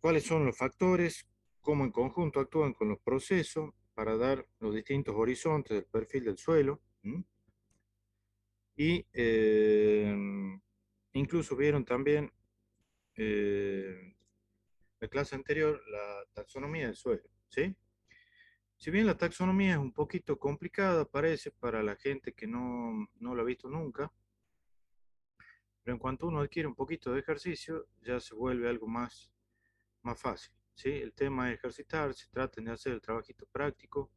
cuáles son los factores, cómo en conjunto actúan con los procesos para dar los distintos horizontes del perfil del suelo. ¿M? Y incluso vieron también la clase anterior la taxonomía del suelo, ¿sí? Si bien la taxonomía es un poquito complicada, parece para la gente que no lo ha visto nunca, pero en cuanto uno adquiere un poquito de ejercicio, ya se vuelve algo más fácil, ¿sí? El tema es ejercitarse, traten de hacer el trabajito práctico,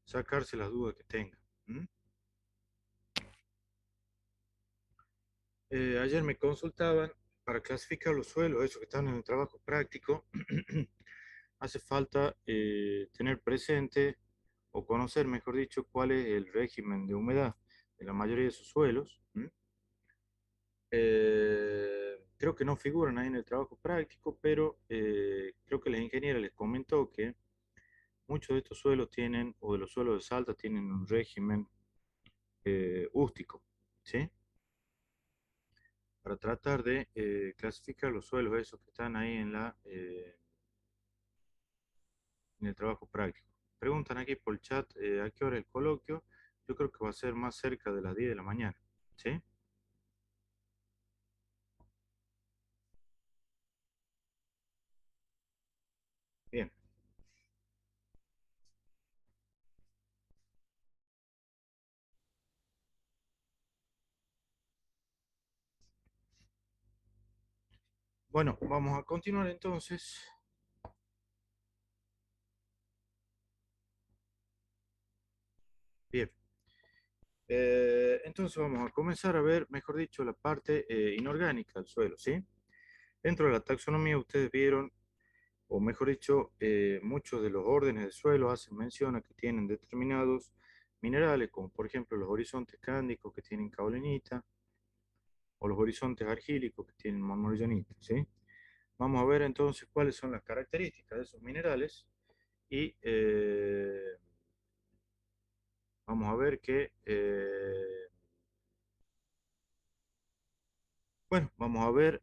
sacarse las dudas que tengan. ¿M? Ayer me consultaban para clasificar los suelos, esos que están en el trabajo práctico. Hace falta tener presente o conocer, mejor dicho, cuál es el régimen de humedad de la mayoría de sus suelos. ¿M? Creo que no figuran ahí en el trabajo práctico, pero creo que la ingeniera les comentó que muchos de estos suelos tienen, o de los suelos de Salta, tienen un régimen ústico, ¿sí? Para tratar de clasificar los suelos esos que están ahí en el trabajo práctico. Preguntan aquí por el chat a qué hora el coloquio. Yo creo que va a ser más cerca de las 10 de la mañana, ¿sí? Bien. Bueno, vamos a continuar entonces. Bien. Entonces vamos a comenzar a ver, mejor dicho, la parte inorgánica del suelo, ¿sí? Dentro de la taxonomía ustedes vieron, o mejor dicho, muchos de los órdenes del suelo hacen mención a que tienen determinados minerales, como por ejemplo los horizontes cándicos que tienen caolinita, o los horizontes argílicos que tienen monmorillonita, ¿sí? Vamos a ver entonces cuáles son las características de esos minerales y vamos a ver que, bueno, vamos a ver,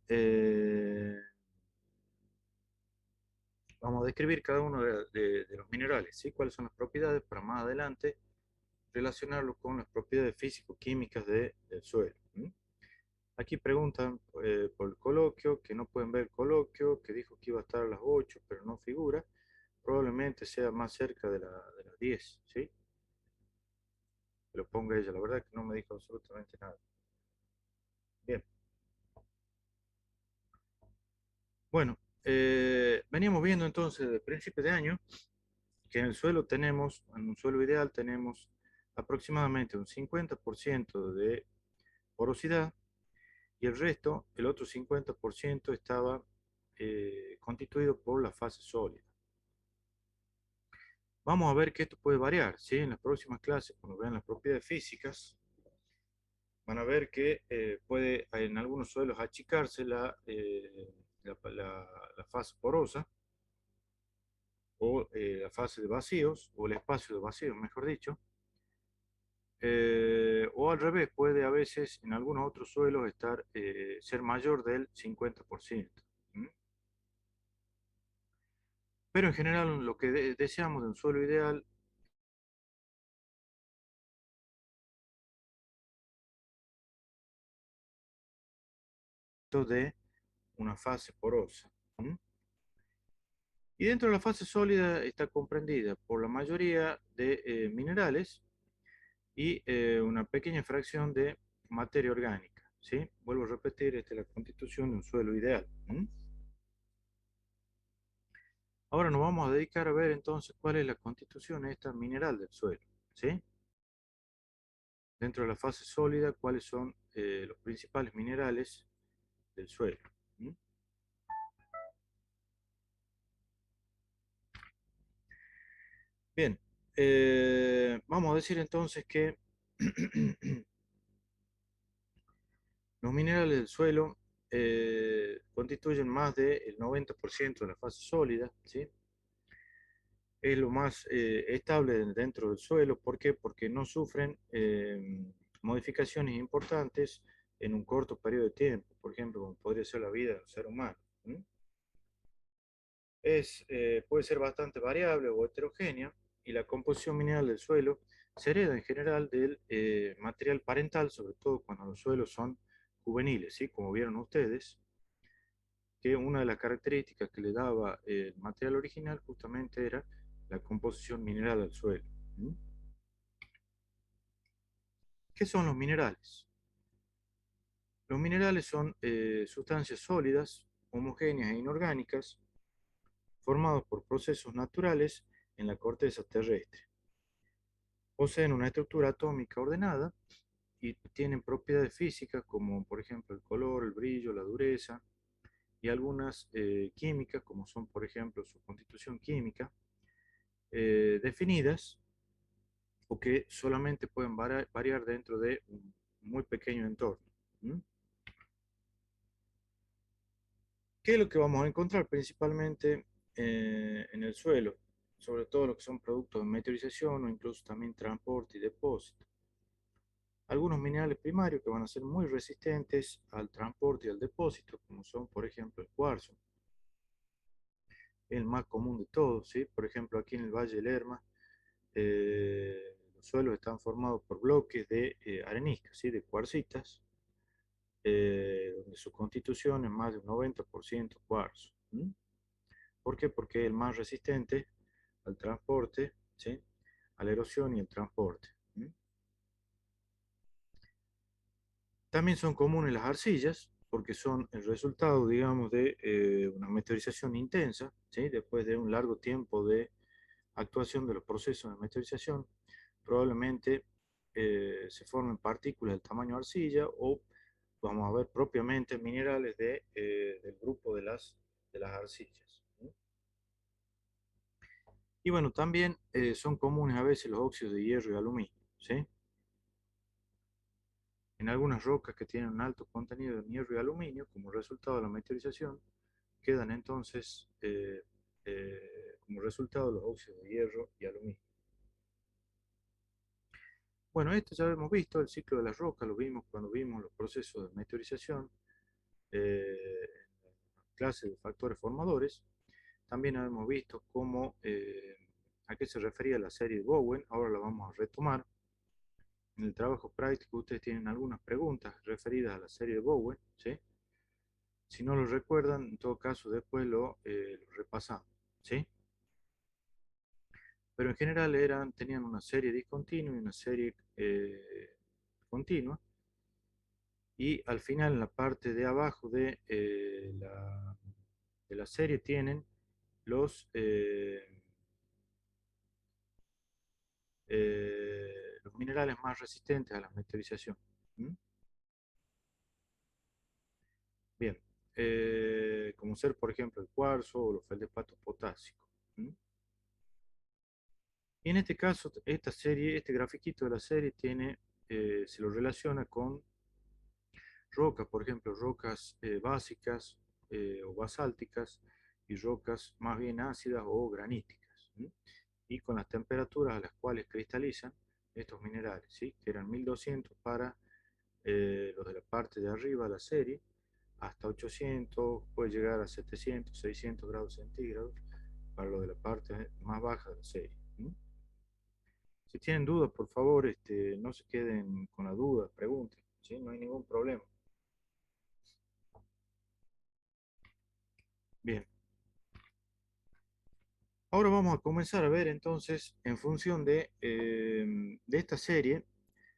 vamos a describir cada uno de los minerales, ¿sí? Cuáles son las propiedades para más adelante relacionarlo con las propiedades físico-químicas del suelo. ¿M? Aquí preguntan por el coloquio, que no pueden ver el coloquio, que dijo que iba a estar a las 8 pero no figura. Probablemente sea más cerca de las 10, ¿sí? Que lo ponga ella, la verdad que no me dijo absolutamente nada. Bien, bueno, veníamos viendo entonces desde principios de año que en el suelo tenemos, en un suelo ideal tenemos aproximadamente un 50% de porosidad y el resto, el otro 50% estaba constituido por la fase sólida. Vamos a ver que esto puede variar, ¿sí? En las próximas clases, cuando vean las propiedades físicas, van a ver que puede en algunos suelos achicarse la fase porosa o la fase de vacíos, o el espacio de vacíos, mejor dicho. O al revés, puede a veces en algunos otros suelos ser mayor del 50%. ¿M? Pero en general lo que deseamos de un suelo ideal es de una fase porosa. ¿M? Y dentro de la fase sólida está comprendida por la mayoría de minerales y una pequeña fracción de materia orgánica. ¿Sí? Vuelvo a repetir, esta es la constitución de un suelo ideal. ¿M? Ahora nos vamos a dedicar a ver entonces cuál es la constitución esta mineral del suelo. ¿Sí? Dentro de la fase sólida, cuáles son los principales minerales del suelo. ¿M? Bien, vamos a decir entonces que los minerales del suelo constituyen más del 90% de la fase sólida, ¿sí? Es lo más estable dentro del suelo. ¿Por qué? Porque no sufren modificaciones importantes en un corto periodo de tiempo, por ejemplo, como podría ser la vida del ser humano. ¿M? puede ser bastante variable o heterogénea y la composición mineral del suelo se hereda en general del material parental, sobre todo cuando los suelos son juveniles, ¿sí? Como vieron ustedes, que una de las características que le daba el material original justamente era la composición mineral del suelo. ¿Mm? ¿Qué son los minerales? Los minerales son sustancias sólidas, homogéneas e inorgánicas, formados por procesos naturales en la corteza terrestre. Poseen una estructura atómica ordenada y tienen propiedades físicas como por ejemplo el color, el brillo, la dureza y algunas químicas como son por ejemplo su constitución química definidas o que solamente pueden variar dentro de un muy pequeño entorno. ¿Mm? ¿Qué es lo que vamos a encontrar principalmente en el suelo? Sobre todo lo que son productos de meteorización o incluso también transporte y depósito. Algunos minerales primarios que van a ser muy resistentes al transporte y al depósito, como son, por ejemplo, el cuarzo, el más común de todos, ¿sí? Por ejemplo, aquí en el Valle del Lerma, los suelos están formados por bloques de arenisca, ¿sí? De cuarcitas, donde su constitución es más de un 90% cuarzo. ¿Mm? ¿Por qué? Porque es el más resistente al transporte, ¿sí? A la erosión y el transporte. ¿Mm? También son comunes las arcillas, porque son el resultado, digamos, de una meteorización intensa, ¿sí? Después de un largo tiempo de actuación de los procesos de meteorización, probablemente se formen partículas del tamaño arcilla o vamos a ver propiamente minerales del grupo de las arcillas. ¿Sí? Y bueno, también son comunes a veces los óxidos de hierro y aluminio. ¿Sí? En algunas rocas que tienen un alto contenido de hierro y aluminio, como resultado de la meteorización, quedan entonces como resultado los óxidos de hierro y aluminio. Bueno, esto ya lo hemos visto, el ciclo de las rocas, lo vimos cuando vimos los procesos de meteorización, eh, clase de factores formadores. También hemos visto a qué se refería la serie de Bowen, ahora la vamos a retomar. En el trabajo práctico ustedes tienen algunas preguntas referidas a la serie de Bowen, ¿sí? Si no lo recuerdan, en todo caso después lo repasamos, ¿sí? Pero en general tenían una serie discontinua y una serie continua. Y al final, en la parte de abajo de la serie, tienen los, los minerales más resistentes a la meteorización. ¿Mm? Bien, como ser, por ejemplo, el cuarzo o los feldespatos potásicos. ¿Mm? Y en este caso, esta serie, este grafiquito de la serie se lo relaciona con rocas, por ejemplo, rocas básicas o basálticas y rocas más bien ácidas o graníticas. ¿Sí? Y con las temperaturas a las cuales cristalizan estos minerales, ¿sí? Que eran 1200 para los de la parte de arriba de la serie, hasta 800, puede llegar a 700, 600 grados centígrados para lo de la parte más baja de la serie. ¿Sí? Si tienen dudas, por favor, no se queden con la duda, pregunten, ¿sí? No hay ningún problema. Bien, ahora vamos a comenzar a ver entonces, en función de esta serie,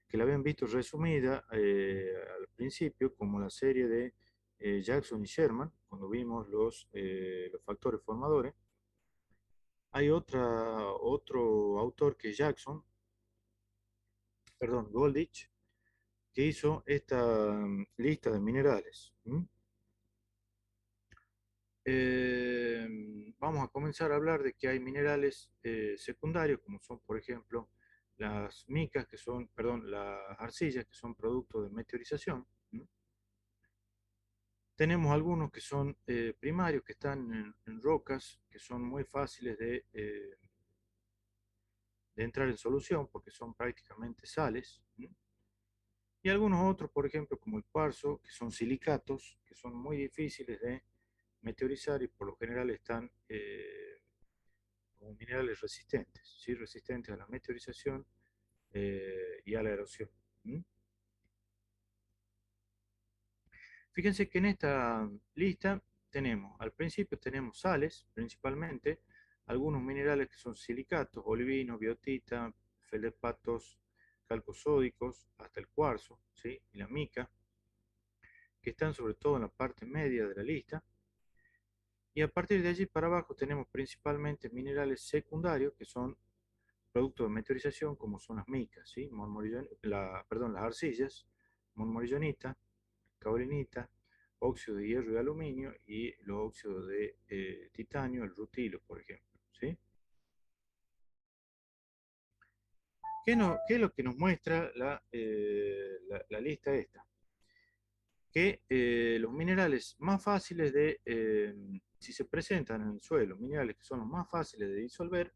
que la habían visto resumida al principio como la serie de Jackson y Sherman, cuando vimos los factores formadores. Hay otro autor que es Jackson, perdón, Goldich, que hizo esta lista de minerales. ¿Mm? Vamos a comenzar a hablar de que hay minerales secundarios, como son, por ejemplo, las micas, que son, perdón, las arcillas, que son producto de meteorización. ¿Mm? Tenemos algunos que son primarios, que están en rocas, que son muy fáciles de entrar en solución, porque son prácticamente sales. ¿Mm? Y algunos otros, por ejemplo, como el cuarzo, que son silicatos, que son muy difíciles de meteorizar y por lo general están como minerales resistentes, ¿sí? Resistentes a la meteorización y a la erosión. ¿Mm? Fíjense que en esta lista tenemos, al principio tenemos sales, principalmente, algunos minerales que son silicatos, olivino, biotita, feldespatos calcosódicos, hasta el cuarzo, ¿sí? Y la mica, que están sobre todo en la parte media de la lista. Y a partir de allí para abajo tenemos principalmente minerales secundarios, que son producto de meteorización, como son las micas, ¿sí? Las arcillas, monmorillonita, caolinita, óxido de hierro y aluminio y los óxidos de titanio, el rutilo, por ejemplo, ¿sí? ¿Qué es lo que nos muestra la lista esta? Que los minerales más fáciles si se presentan en el suelo, minerales que son los más fáciles de disolver,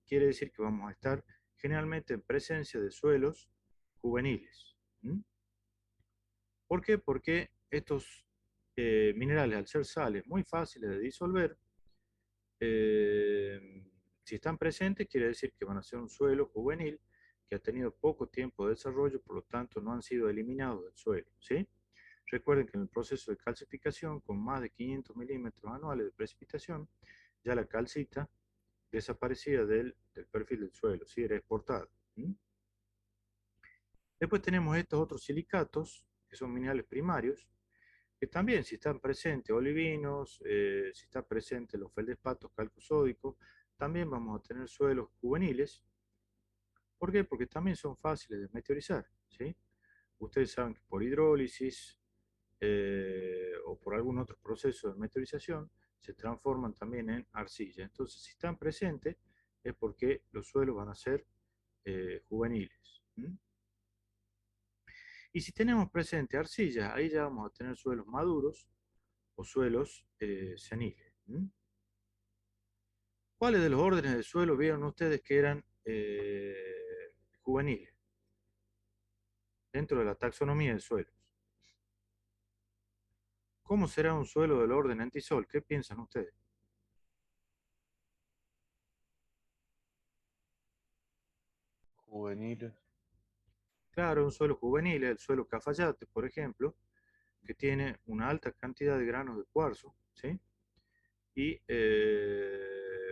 quiere decir que vamos a estar generalmente en presencia de suelos juveniles. ¿Mm? ¿Por qué? Porque estos minerales, al ser sales muy fáciles de disolver, si están presentes, quiere decir que van a ser un suelo juvenil que ha tenido poco tiempo de desarrollo, por lo tanto no han sido eliminados del suelo, ¿sí? Recuerden que en el proceso de calcificación, con más de 500 milímetros anuales de precipitación, ya la calcita desaparecía del perfil del suelo, ¿sí? Era exportada. ¿Mm? Después tenemos estos otros silicatos, que son minerales primarios, que también si están presentes olivinos, si están presentes los feldespatos calcosódicos, también vamos a tener suelos juveniles. ¿Por qué? Porque también son fáciles de meteorizar, ¿sí? Ustedes saben que por hidrólisis o por algún otro proceso de meteorización se transforman también en arcilla. Entonces, si están presentes es porque los suelos van a ser juveniles. ¿Mm? Y si tenemos presente arcilla, ahí ya vamos a tener suelos maduros o suelos seniles. ¿Mm? ¿Cuáles de los órdenes del suelo vieron ustedes que eran juveniles dentro de la taxonomía de suelos? ¿Cómo será un suelo del orden antisol? ¿Qué piensan ustedes? Juveniles. Claro, un suelo juvenil es el suelo Cafayate, por ejemplo, que tiene una alta cantidad de granos de cuarzo, ¿sí? Y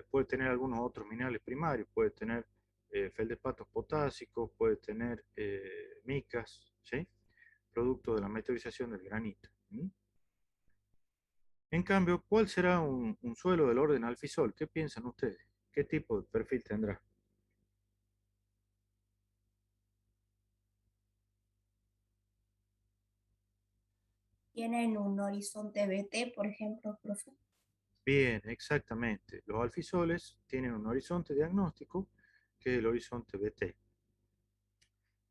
puede tener algunos otros minerales primarios, puede tener feldespatos potásicos, puede tener micas, ¿sí? Producto de la meteorización del granito. ¿Mm? En cambio, ¿cuál será un suelo del orden alfisol? ¿Qué piensan ustedes? ¿Qué tipo de perfil tendrá? Tienen un horizonte BT, por ejemplo, profe. Bien, exactamente. Los alfisoles tienen un horizonte diagnóstico que es el horizonte BT.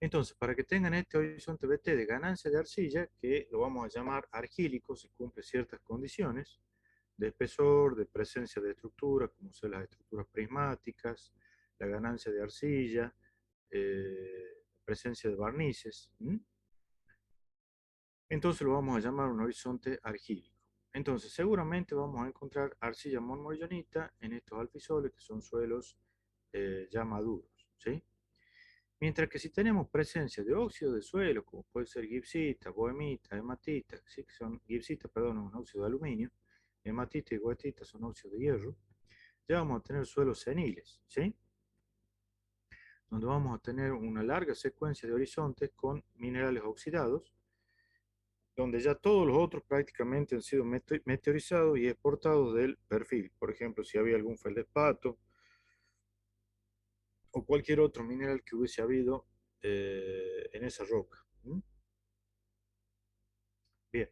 Entonces, para que tengan este horizonte BT de ganancia de arcilla, que lo vamos a llamar argílico si cumple ciertas condiciones de espesor, de presencia de estructuras, como son las estructuras prismáticas, la ganancia de arcilla, presencia de barnices. ¿Mm? Entonces lo vamos a llamar un horizonte argílico. Entonces, seguramente vamos a encontrar arcilla monmorillonita en estos alfisoles, que son suelos ya maduros, ¿sí? Mientras que si tenemos presencia de óxido de suelo, como puede ser gipsita, bohemita, hematita, ¿sí? Que son gipsita, perdón, es un óxido de aluminio, hematita y goetita son óxidos de hierro, ya vamos a tener suelos seniles, ¿sí? Donde vamos a tener una larga secuencia de horizontes con minerales oxidados, donde ya todos los otros prácticamente han sido meteorizados y exportados del perfil. Por ejemplo, si había algún feldespato o cualquier otro mineral que hubiese habido en esa roca. ¿Mm? Bien.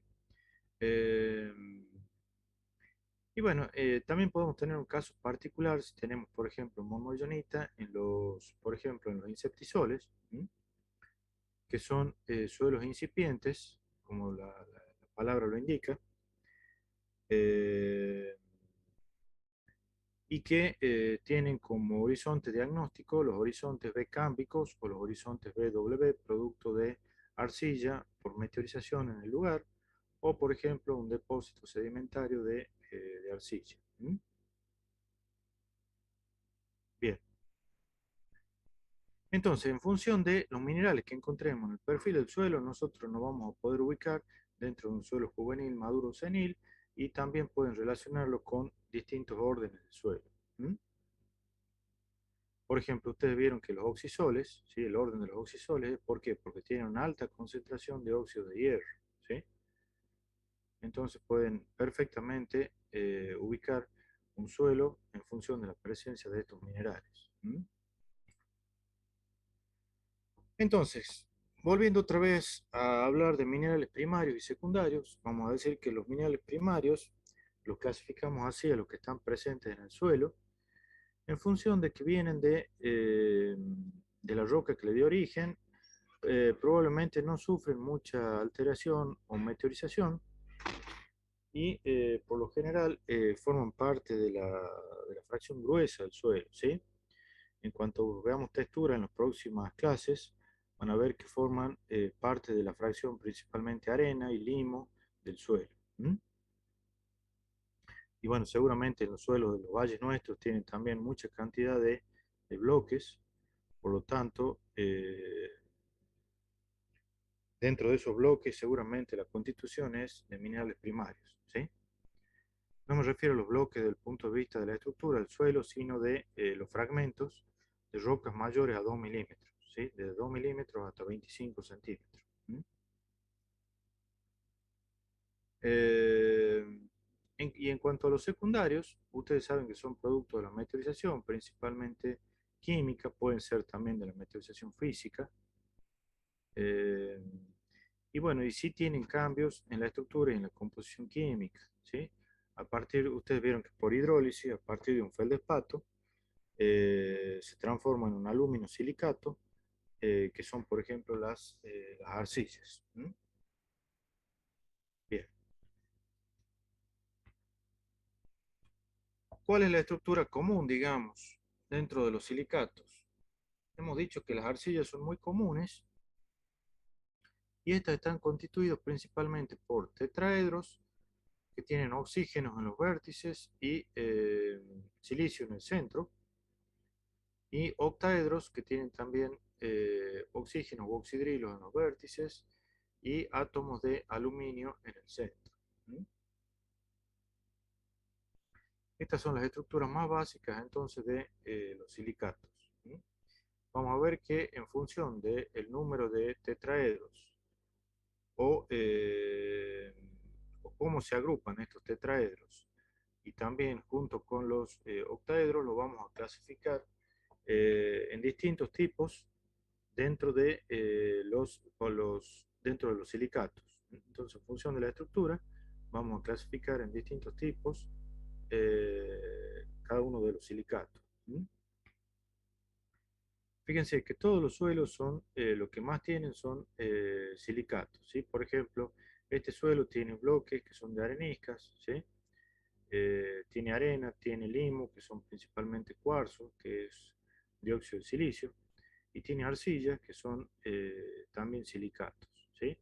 Eh, y bueno, también podemos tener un caso particular si tenemos, por ejemplo, monmorillonita por ejemplo, en los insectisoles, ¿m? Que son suelos incipientes, como la palabra lo indica, eh, y que tienen como horizonte diagnóstico los horizontes B cámbicos o los horizontes BW, producto de arcilla por meteorización en el lugar, o por ejemplo un depósito sedimentario de arcilla. ¿Mm? Bien. Entonces, en función de los minerales que encontremos en el perfil del suelo, nosotros nos vamos a poder ubicar dentro de un suelo juvenil, maduro o senil, y también pueden relacionarlo con distintos órdenes del suelo. ¿Mm? Por ejemplo, ustedes vieron que los oxisoles, ¿sí? El orden de los oxisoles, ¿por qué? Porque tienen una alta concentración de óxido de hierro, ¿sí? Entonces pueden perfectamente ubicar un suelo en función de la presencia de estos minerales. ¿Mm? Entonces, volviendo otra vez a hablar de minerales primarios y secundarios, vamos a decir que los minerales primarios los clasificamos así a los que están presentes en el suelo, en función de que vienen de la roca que le dio origen, probablemente no sufren mucha alteración o meteorización y por lo general forman parte de la fracción gruesa del suelo, ¿sí? En cuanto veamos textura en las próximas clases, van a ver que forman parte de la fracción principalmente arena y limo del suelo. ¿Mm? Y bueno, seguramente en los suelos de los valles nuestros tienen también mucha cantidad de bloques, por lo tanto, dentro de esos bloques seguramente la constitución es de minerales primarios, ¿sí? No me refiero a los bloques desde el punto de vista de la estructura del suelo, sino de los fragmentos de rocas mayores a 2 milímetros, ¿sí? Desde 2 milímetros hasta 25 centímetros. ¿Mm? Eh, y en cuanto a los secundarios, ustedes saben que son producto de la meteorización, principalmente química, pueden ser también de la meteorización física. eh, y bueno, y sí tienen cambios en la estructura y en la composición química, ¿sí? A partir, ustedes vieron que por hidrólisis, a partir de un feldespato, se transforma en un alumino silicato, que son, por ejemplo, las arcillas. ¿Mm? Bien. ¿Cuál es la estructura común, digamos, dentro de los silicatos? Hemos dicho que las arcillas son muy comunes y estas están constituidas principalmente por tetraedros que tienen oxígenos en los vértices y silicio en el centro, y octaedros que tienen también oxígenos u oxidrilos en los vértices y átomos de aluminio en el centro. ¿Mm? Estas son las estructuras más básicas entonces de los silicatos. ¿Mm? Vamos a ver que en función del número de tetraedros o, o cómo se agrupan estos tetraedros y también junto con los octaedros lo vamos a clasificar en distintos tipos dentro de, dentro de los silicatos. Entonces, en función de la estructura, vamos a clasificar en distintos tipos cada uno de los silicatos. ¿Mm? Fíjense que todos los suelos son, lo que más tienen son silicatos, ¿sí? Por ejemplo, este suelo tiene bloques que son de areniscas, ¿sí? Tiene arena, tiene limo, que son principalmente cuarzo, que es dióxido de silicio, y tiene arcillas, que son también silicatos, ¿sí?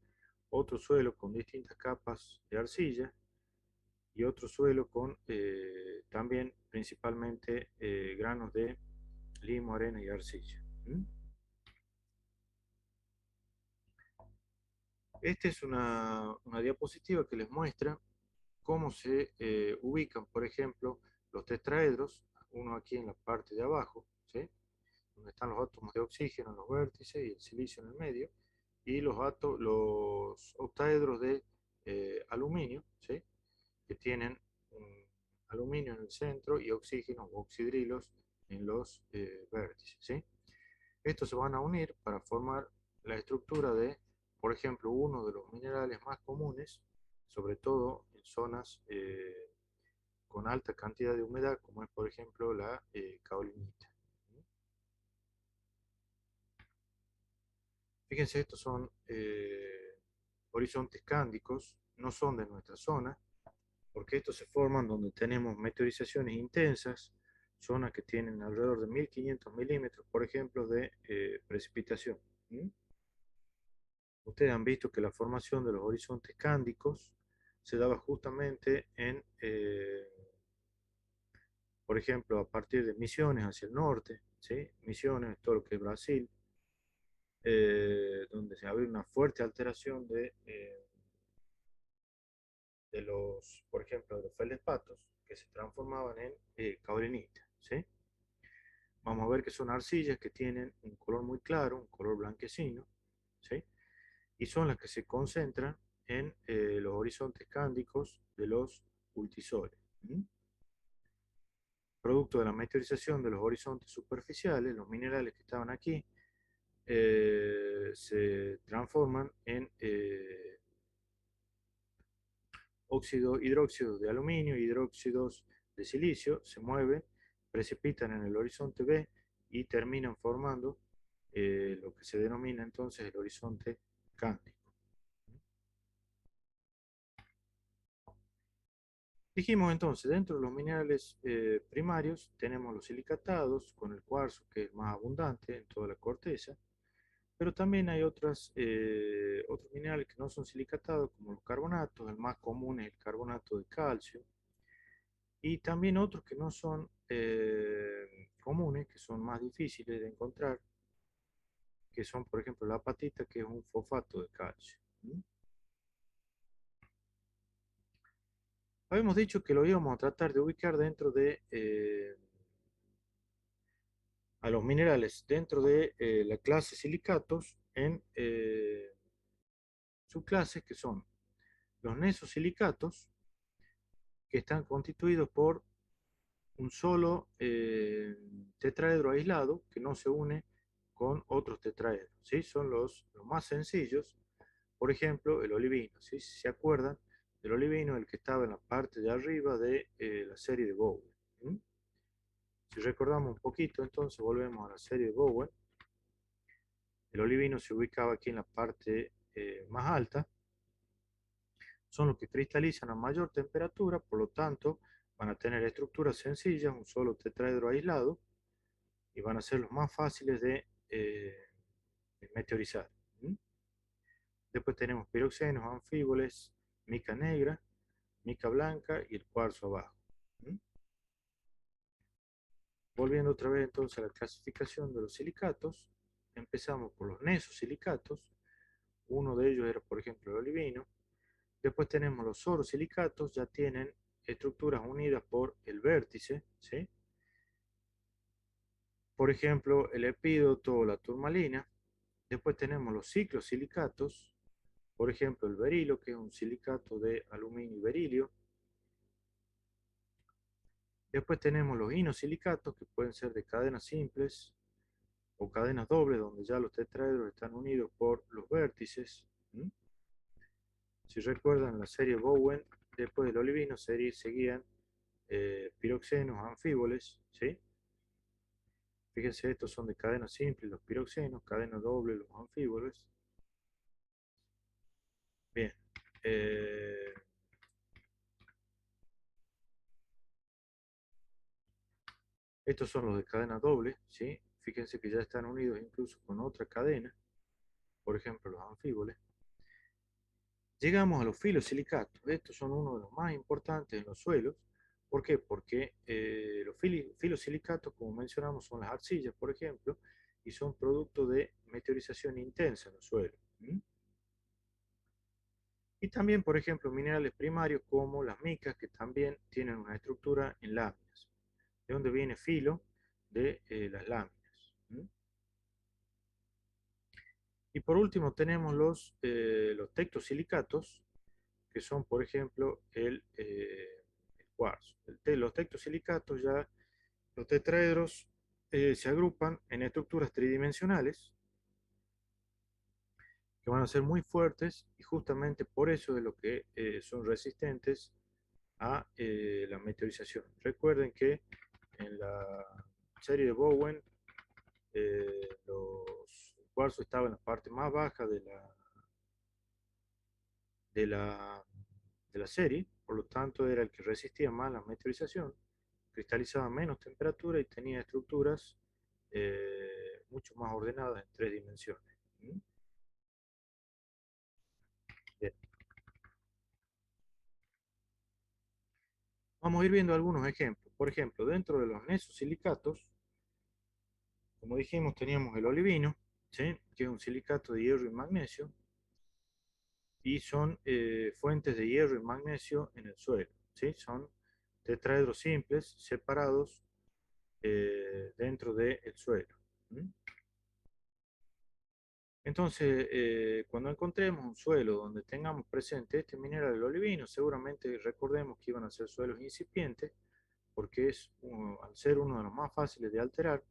Otro suelo con distintas capas de arcilla y otro suelo con también principalmente granos de limo, arena y arcilla. ¿Mm? Esta es una diapositiva que les muestra cómo se ubican, por ejemplo, los tetraedros, uno aquí en la parte de abajo, ¿sí? Donde están los átomos de oxígeno en los vértices y el silicio en el medio, y los octaedros de aluminio, ¿sí? Que tienen aluminio en el centro y oxígeno o oxidrilos en los vértices, ¿sí? Estos se van a unir para formar la estructura de, por ejemplo, uno de los minerales más comunes, sobre todo en zonas con alta cantidad de humedad, como es, por ejemplo, la caolinita. Fíjense, estos son horizontes cándicos, no son de nuestra zona, porque estos se forman donde tenemos meteorizaciones intensas, zonas que tienen alrededor de 1500 milímetros, por ejemplo, de precipitación. ¿Mm? Ustedes han visto que la formación de los horizontes cándicos se daba justamente por ejemplo, a partir de Misiones hacia el norte, ¿sí? Misiones, todo lo que es Brasil, donde se abre una fuerte alteración de los, por ejemplo, de los feldespatos, que se transformaban en caulinitas, ¿sí? Vamos a ver que son arcillas que tienen un color muy claro, un color blanquecino, ¿sí? Y son las que se concentran en los horizontes cándicos de los ultisoles. ¿Mm? Producto de la meteorización de los horizontes superficiales, los minerales que estaban aquí se transforman en hidróxidos de aluminio, hidróxidos de silicio, se mueven, precipitan en el horizonte B y terminan formando lo que se denomina entonces el horizonte cándico. Dijimos entonces, dentro de los minerales primarios tenemos los silicatados, con el cuarzo que es más abundante en toda la corteza, pero también hay otros minerales que no son silicatados, como los carbonatos. El más común es el carbonato de calcio, y también otros que no son comunes, que son más difíciles de encontrar, que son, por ejemplo, la apatita, que es un fosfato de calcio. ¿Mm? Habíamos dicho que lo íbamos a tratar de ubicar dentro de a los minerales dentro de la clase silicatos en subclases que son los nesosilicatos, que están constituidos por un solo tetraedro aislado que no se une con otros tetraedros, ¿sí? Son los más sencillos. Por ejemplo, el olivino, ¿sí? Si se acuerdan del olivino, el que estaba en la parte de arriba de la serie de Bowen. ¿Mm? Si recordamos un poquito, entonces volvemos a la serie de Bowen. El olivino se ubicaba aquí en la parte más alta. Son los que cristalizan a mayor temperatura, por lo tanto, van a tener estructuras sencillas, un solo tetraedro aislado, y van a ser los más fáciles de meteorizar. ¿Mm? Después tenemos piroxenos, anfíboles, mica negra, mica blanca y el cuarzo abajo. ¿Mm? Volviendo otra vez entonces a la clasificación de los silicatos, empezamos por los nesosilicatos. Uno de ellos era, por ejemplo, el olivino. Después tenemos los orosilicatos, ya tienen estructuras unidas por el vértice, ¿sí? Por ejemplo, el epídoto o la turmalina. Después tenemos los ciclosilicatos, por ejemplo, el berilo, que es un silicato de aluminio y berilio. Después tenemos los inosilicatos, que pueden ser de cadenas simples o cadenas dobles, donde ya los tetraedros están unidos por los vértices. ¿Mm? Si recuerdan la serie Bowen, después del olivino seguían piroxenos, anfíboles, ¿sí? Fíjense, estos son de cadena simple, los piroxenos, cadena doble, los anfíboles. Bien. Estos son los de cadena doble, ¿sí? Fíjense que ya están unidos incluso con otra cadena, por ejemplo, los anfíboles. Llegamos a los filosilicatos. Estos son uno de los más importantes en los suelos. ¿Por qué? Porque los filosilicatos, como mencionamos, son las arcillas, por ejemplo, y son producto de meteorización intensa en los suelos. ¿Mm? Y también, por ejemplo, minerales primarios como las micas, que también tienen una estructura en láminas. ¿De dónde viene filo? De las láminas. ¿Mm? Y por último tenemos los tectosilicatos, que son, por ejemplo, el cuarzo. Los tectosilicatos, ya los tetraedros, se agrupan en estructuras tridimensionales que van a ser muy fuertes, y justamente por eso es lo que son resistentes a la meteorización. Recuerden que en la serie de Bowen los cuarzos estaban en la parte más baja de la, de la serie, por lo tanto era el que resistía más la meteorización, cristalizaba a menos temperatura y tenía estructuras mucho más ordenadas en tres dimensiones. ¿Mm? Bien. Vamos a ir viendo algunos ejemplos. por ejemplo, dentro de los nesosilicatos, como dijimos, teníamos el olivino, ¿sí? Que es un silicato de hierro y magnesio, y son fuentes de hierro y magnesio en el suelo, ¿sí? Son tetraedros simples separados dentro del suelo. ¿Mm? Entonces, cuando encontremos un suelo donde tengamos presente este mineral, el olivino, seguramente recordemos que iban a ser suelos incipientes, porque al ser uno de los más fáciles de alterar,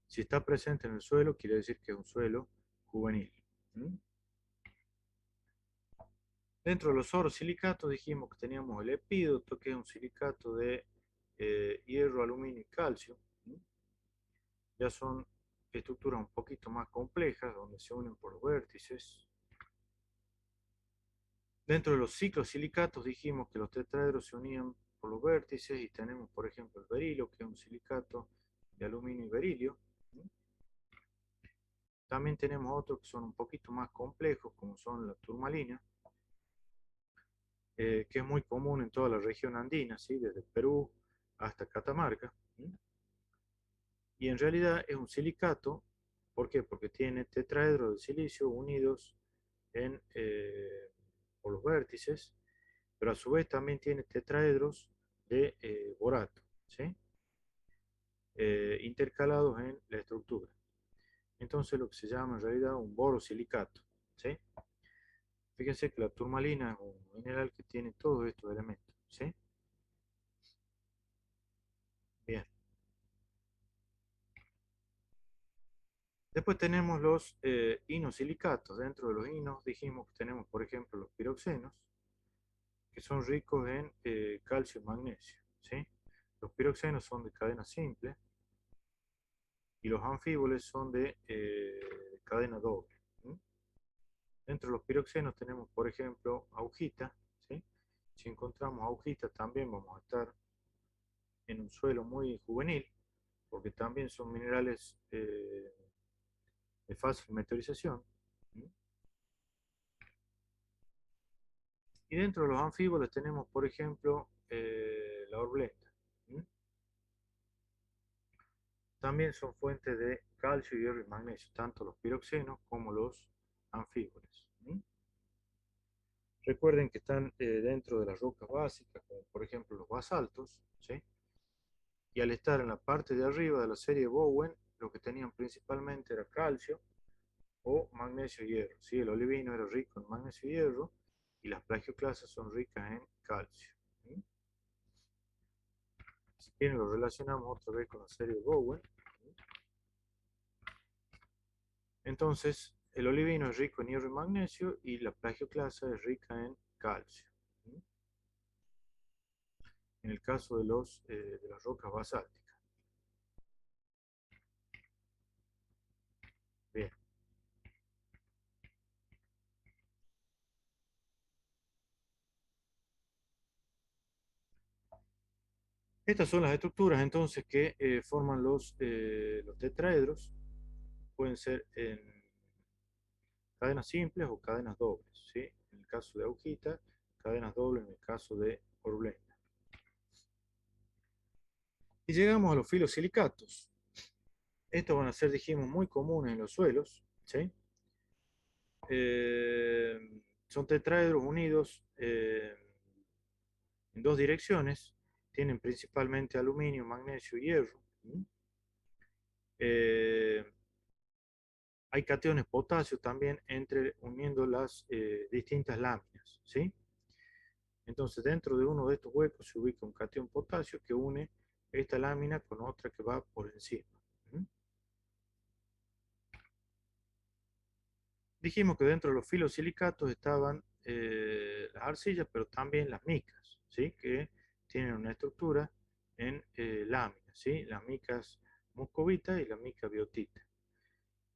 si está presente en el suelo, quiere decir que es un suelo juvenil. ¿Mm? Dentro de los orosilicatos dijimos que teníamos el epídoto, que es un silicato de hierro, aluminio y calcio. ¿Mm? Ya son estructuras un poquito más complejas, donde se unen por los vértices. Dentro de los ciclosilicatos dijimos que los tetraedros se unían por los vértices y tenemos, por ejemplo, el berilo, que es un silicato de aluminio y berilio. ¿Mm? También tenemos otros que son un poquito más complejos, como son la turmalina, que es muy común en toda la región andina, ¿sí? Desde Perú hasta Catamarca. ¿Mm? Y en realidad es un silicato. ¿Por qué? Porque tiene tetraedros de silicio unidos por los vértices, pero a su vez también tiene tetraedros de borato, ¿sí? Intercalados en la estructura. Entonces lo que se llama en realidad un borosilicato, ¿sí? Fíjense que la turmalina es un mineral que tiene todos estos elementos, ¿sí? Bien. Después tenemos los inosilicatos. Dentro de los inos dijimos que tenemos, por ejemplo, los piroxenos, que son ricos en calcio y magnesio, ¿sí? Los piroxenos son de cadena simple y los anfíboles son de cadena doble. ¿Sí? Dentro de los piroxenos tenemos, por ejemplo, augita, ¿sí? Si encontramos augita también vamos a estar en un suelo muy juvenil, porque también son minerales de fácil meteorización. ¿Sí? Y dentro de los anfíboles tenemos, por ejemplo, la horblenda. ¿Sí? También son fuentes de calcio, hierro y magnesio, tanto los piroxenos como los anfíboles. ¿Sí? Recuerden que están dentro de las rocas básicas, como por ejemplo los basaltos, ¿sí? Y al estar en la parte de arriba de la serie Bowen, lo que tenían principalmente era calcio o magnesio y hierro, ¿sí? El olivino era rico en magnesio y hierro, y las plagioclasas son ricas en calcio. ¿Sí? Si bien lo relacionamos otra vez con la serie Bowen, ¿sí? Entonces el olivino es rico en hierro y magnesio y la plagioclasa es rica en calcio. ¿Sí? En el caso de las rocas basálticas. Bien. Estas son las estructuras entonces que forman los tetraedros. Pueden ser en cadenas simples o cadenas dobles, ¿sí? En el caso de augita, cadenas dobles en el caso de horblenda. Y llegamos a los filosilicatos. Estos van a ser, dijimos, muy comunes en los suelos, ¿sí? Son tetraedros unidos en dos direcciones. Tienen principalmente aluminio, magnesio y hierro. ¿Sí? Eh, Hay cationes potasio también uniendo las distintas láminas, ¿sí? Entonces, dentro de uno de estos huecos se ubica un catión potasio que une esta lámina con otra que va por encima. ¿Mm? Dijimos que dentro de los filosilicatos estaban las arcillas, pero también las micas, ¿sí? Que tienen una estructura en láminas, ¿sí? Las micas muscovita y la mica biotita.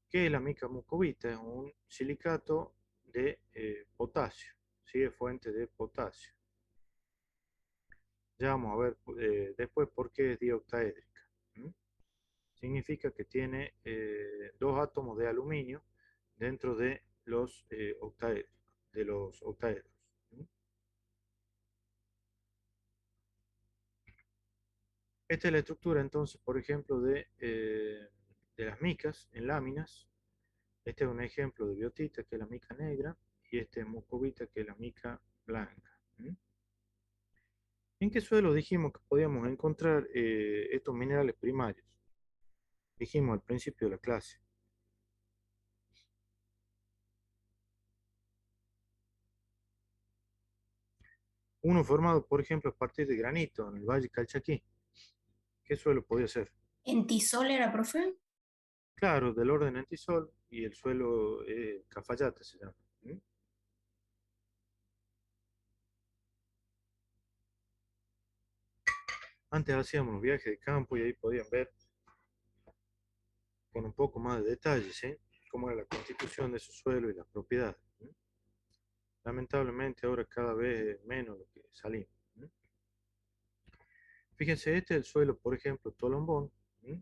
¿Qué es la mica muscovita? Es un silicato de potasio, ¿sí? Es fuente de potasio. Ya vamos a ver después por qué es dioctaédrica. ¿Mm? Significa que tiene dos átomos de aluminio dentro de los octaedros. ¿Mm? Esta es la estructura entonces, por ejemplo, de las micas en láminas. Este es un ejemplo de biotita, que es la mica negra, y este es muscovita, que es la mica blanca. ¿Mm? ¿En qué suelo dijimos que podíamos encontrar estos minerales primarios? Dijimos al principio de la clase. Uno formado, por ejemplo, a partir de granito en el Valle Calchaquí. ¿Qué suelo podía ser? ¿En Tisol era, profe? Claro, del orden antisol y el suelo cafayate se llama. ¿Mm? Antes hacíamos los viajes de campo y ahí podían ver con un poco más de detalle, ¿sí? Cómo era la constitución de su suelo y las propiedades. ¿Mm? Lamentablemente ahora cada vez es menos lo que salimos. ¿Mm? Fíjense, este es el suelo, por ejemplo, Tolombón, ¿mm?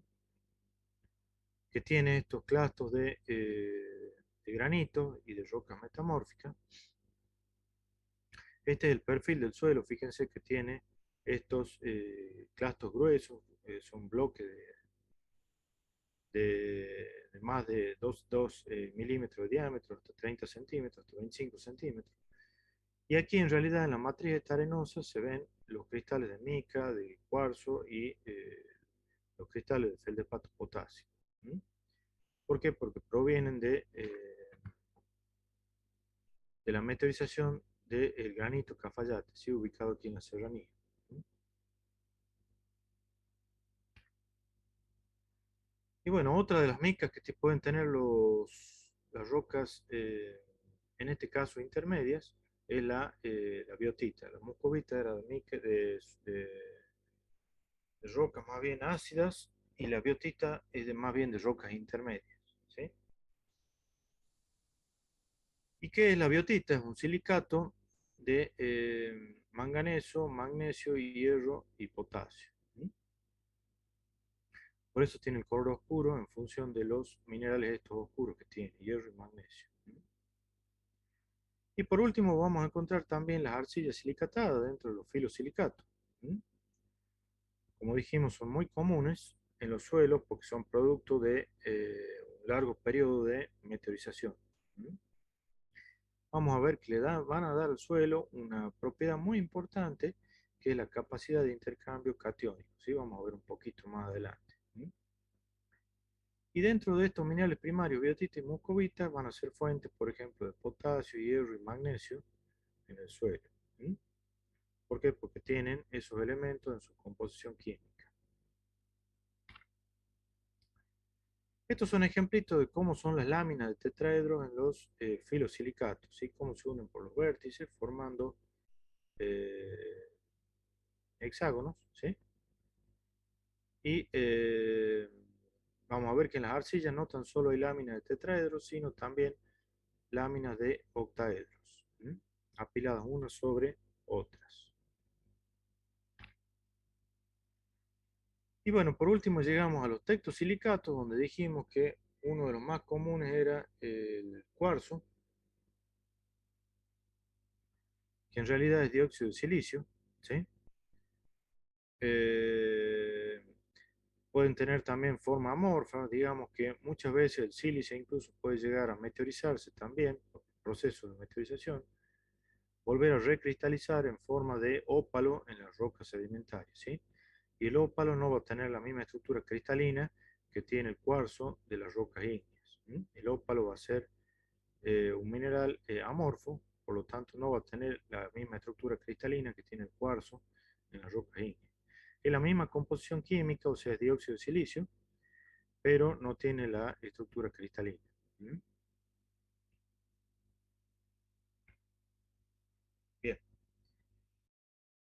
Que tiene estos clastos de granito y de rocas metamórficas. Este es el perfil del suelo, fíjense que tiene estos clastos gruesos, son bloques de más de 2 milímetros de diámetro, hasta 30 centímetros, hasta 25 centímetros. Y aquí en realidad en la matriz esta arenosa se ven los cristales de mica, de cuarzo y los cristales de feldspato potasio. ¿Mm? ¿Por qué? Porque provienen de la meteorización del granito Cafayate, ¿sí? Ubicado aquí en la serranía. ¿Mm? Y bueno, otra de las micas que pueden tener las rocas, en este caso intermedias, es la biotita. La muscovita era de, de rocas más bien ácidas y la biotita es más bien de rocas intermedias. ¿Sí? ¿Y qué es la biotita? Es un silicato de manganeso, magnesio, hierro y potasio. ¿Sí? Por eso tiene el color oscuro en función de los minerales estos oscuros que tiene, hierro y magnesio. Y por último vamos a encontrar también las arcillas silicatadas dentro de los filosilicatos. ¿Mm? Como dijimos, son muy comunes en los suelos porque son producto de un largo periodo de meteorización. ¿Mm? Vamos a ver que van a dar al suelo una propiedad muy importante, que es la capacidad de intercambio catiónico. ¿Sí? Vamos a ver un poquito más adelante. ¿Mm? Y dentro de estos minerales primarios, biotita y muscovita, van a ser fuentes, por ejemplo, de potasio, hierro y magnesio en el suelo. ¿Mm? ¿Por qué? Porque tienen esos elementos en su composición química. Estos son ejemplitos de cómo son las láminas de tetraedros en los filosilicatos, ¿sí? Cómo se unen por los vértices formando eh, hexágonos, ¿sí? Y vamos a ver que en las arcillas no tan solo hay láminas de tetraedros, sino también láminas de octaedros, ¿sí? Apiladas unas sobre otras. Y bueno, por último llegamos a los tectosilicatos, donde dijimos que uno de los más comunes era el cuarzo, que en realidad es dióxido de silicio, ¿sí? Eh, Pueden tener también forma amorfa, digamos que muchas veces el sílice incluso puede llegar a meteorizarse también, por el proceso de meteorización, volver a recristalizar en forma de ópalo en las rocas sedimentarias, ¿sí? Y el ópalo no va a tener la misma estructura cristalina que tiene el cuarzo de las rocas ígneas. ¿Sí? El ópalo va a ser un mineral amorfo, por lo tanto no va a tener la misma estructura cristalina que tiene el cuarzo en las rocas ígneas. Es la misma composición química, o sea, es dióxido de silicio, pero no tiene la estructura cristalina. ¿Mm? Bien.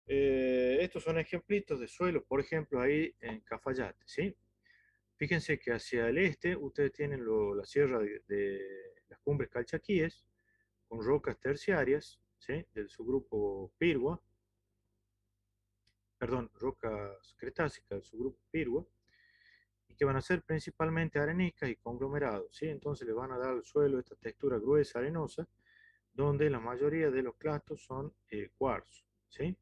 Estos son ejemplitos de suelos, por ejemplo, ahí en Cafayate, ¿sí? Fíjense que hacia el este ustedes tienen la sierra de las cumbres calchaquíes, con rocas terciarias, ¿sí? Del subgrupo Pirgua, perdón, rocas cretácicas del subgrupo Pirgua, y que van a ser principalmente areniscas y conglomerados, ¿sí? Entonces le van a dar al suelo esta textura gruesa, arenosa, donde la mayoría de los clastos son cuarzo, ¿sí?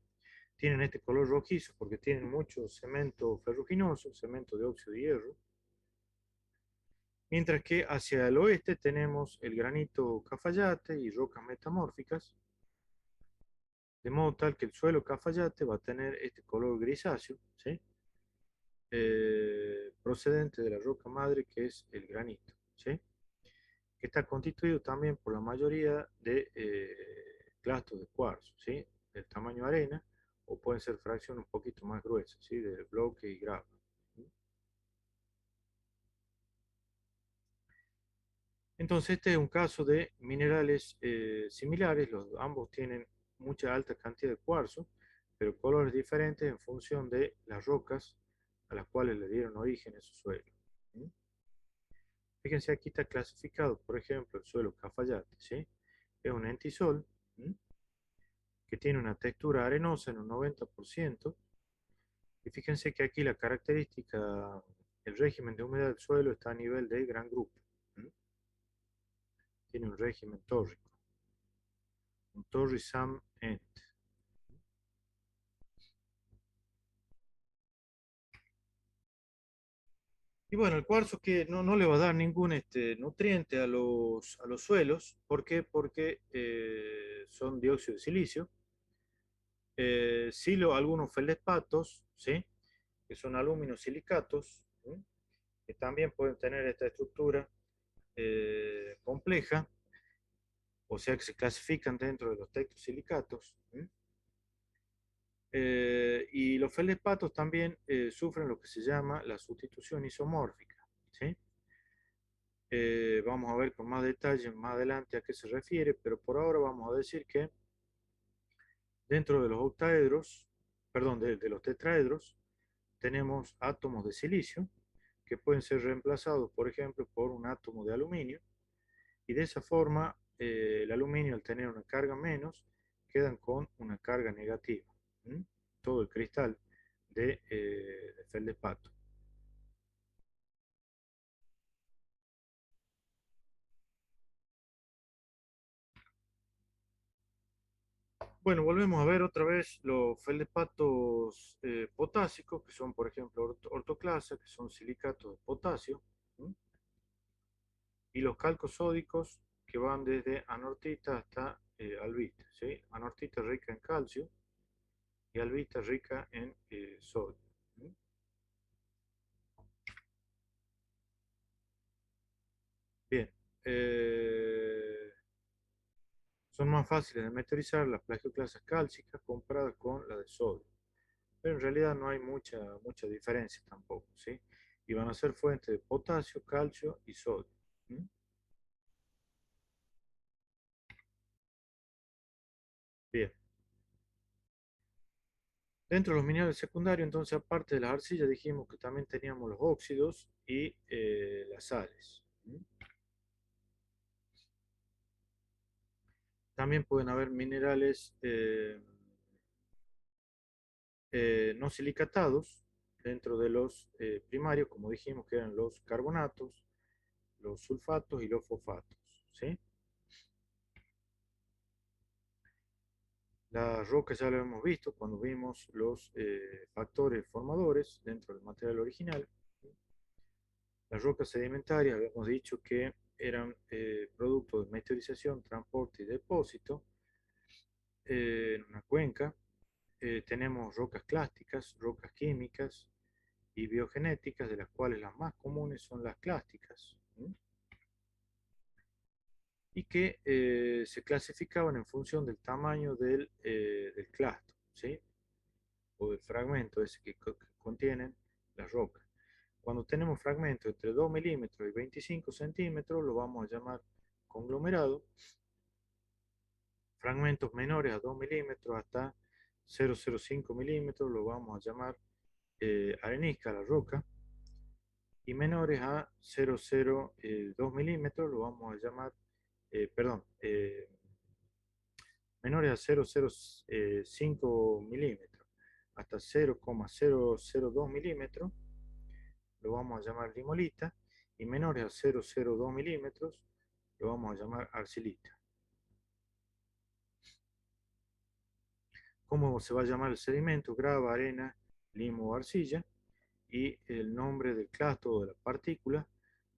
tienen este color rojizo porque tienen mucho cemento ferruginoso, cemento de óxido de hierro, mientras que hacia el oeste tenemos el granito cafayate y rocas metamórficas, de modo tal que el suelo cafayate va a tener este color grisáceo, ¿sí? Procedente de la roca madre que es el granito, ¿sí? Que está constituido también por la mayoría de clastos de cuarzo, ¿sí? Del tamaño arena, o pueden ser fracciones un poquito más gruesas, ¿sí? De bloque y grava. Entonces, este es un caso de minerales similares, ambos tienen mucha alta cantidad de cuarzo, pero colores diferentes en función de las rocas a las cuales le dieron origen a su suelo. ¿Sí? Fíjense, aquí está clasificado, por ejemplo, el suelo Cafayate, ¿sí? Es un entisol, ¿sí? Que tiene una textura arenosa en un 90%, y fíjense que aquí la característica, el régimen de humedad del suelo está a nivel de gran grupo, ¿sí? Tiene un régimen tórrico, un torri-sam end. Y bueno, el cuarzo que no le va a dar ningún nutriente a los suelos. ¿Por qué? Porque son dióxido de silicio. Algunos feldespatos, ¿sí? Que son aluminosilicatos, ¿sí? Que también pueden tener esta estructura compleja, o sea que se clasifican dentro de los tectosilicatos. ¿Sí? Y los feldespatos también sufren lo que se llama la sustitución isomórfica, ¿sí? Vamos a ver con más detalle más adelante a qué se refiere, pero por ahora vamos a decir que dentro de los octaedros, perdón, de los tetraedros, tenemos átomos de silicio que pueden ser reemplazados, por ejemplo, por un átomo de aluminio, y de esa forma el aluminio, al tener una carga menos, quedan con una carga negativa. ¿Mm? Todo el cristal de feldespato. Bueno, volvemos a ver otra vez los feldespatos potásicos, que son, por ejemplo, ortoclasa, que son silicatos de potasio, ¿sí? Y los calcos sódicos, que van desde anortita hasta albita, ¿sí? Anortita rica en calcio y albita rica en sodio, ¿sí? Bien, son más fáciles de meteorizar las plagioclasas cálcicas comparadas con las de sodio. Pero en realidad no hay mucha diferencia tampoco, ¿sí? Y van a ser fuentes de potasio, calcio y sodio. ¿Mm? Bien. Dentro de los minerales secundarios, entonces, aparte de las arcillas, dijimos que también teníamos los óxidos y las sales. ¿Mm? También pueden haber minerales no silicatados dentro de los primarios, como dijimos que eran los carbonatos, los sulfatos y los fosfatos, ¿sí? Las rocas ya lo hemos visto cuando vimos los factores formadores dentro del material original. Las rocas sedimentarias habíamos dicho que eran producto de meteorización, transporte y depósito en una cuenca. Tenemos rocas clásticas, rocas químicas y biogenéticas, de las cuales las más comunes son las clásticas, ¿sí? Y que se clasificaban en función del tamaño del clasto, ¿sí? O del fragmento ese que contienen las rocas. Cuando tenemos fragmentos entre 2 milímetros y 25 centímetros, lo vamos a llamar conglomerado. Fragmentos menores a 2 milímetros hasta 0,05 milímetros, lo vamos a llamar arenisca, la roca. Y menores a 0,02 milímetros, lo vamos a llamar, perdón, menores a 0,05 milímetros hasta 0,002 milímetros, lo vamos a llamar limolita, y menores a 0,02 milímetros, lo vamos a llamar arcilita. cómo se va a llamar el sedimento, grava, arena, limo o arcilla, y el nombre del clasto o de la partícula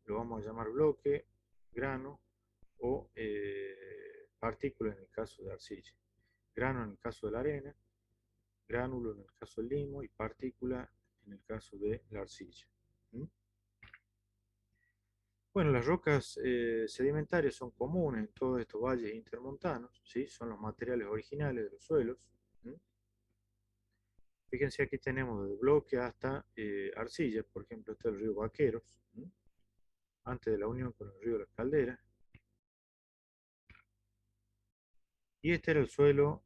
lo vamos a llamar bloque, grano o partícula en el caso de arcilla. Grano en el caso de la arena, gránulo en el caso del limo y partícula en el caso de la arcilla. ¿Mm? Bueno, las rocas sedimentarias son comunes en todos estos valles intermontanos, ¿sí? Son los materiales originales de los suelos. ¿Mm? Fíjense, aquí tenemos desde bloque hasta arcilla, por ejemplo, está el río Vaqueros, ¿Mm? Antes de la unión con el río La Caldera. Y este era el suelo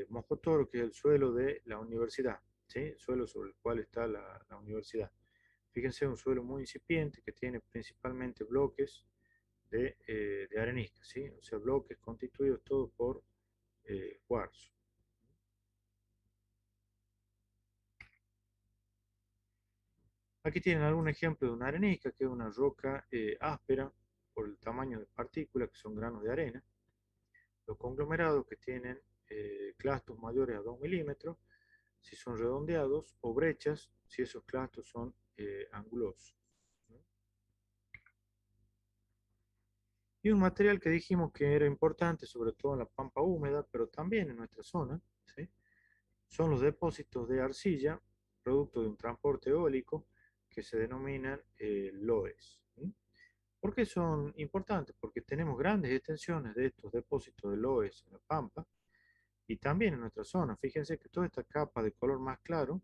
Mojotoro, que es el suelo de la universidad, ¿sí? El suelo sobre el cual está la universidad. Fíjense, un suelo muy incipiente que tiene principalmente bloques de arenisca, ¿sí? O sea, bloques constituidos todos por cuarzo. Aquí tienen algún ejemplo de una arenisca, que es una roca áspera por el tamaño de partículas, que son granos de arena. Los conglomerados que tienen clastos mayores a 2 milímetros, si son redondeados, o brechas, si esos clastos son angulosos. Y un material que dijimos que era importante, sobre todo en la pampa húmeda, pero también en nuestra zona, ¿sí? Son los depósitos de arcilla, producto de un transporte eólico, que se denominan loes. ¿Sí? ¿Por qué son importantes? Porque tenemos grandes extensiones de estos depósitos de loes en la pampa y también en nuestra zona. Fíjense que toda esta capa de color más claro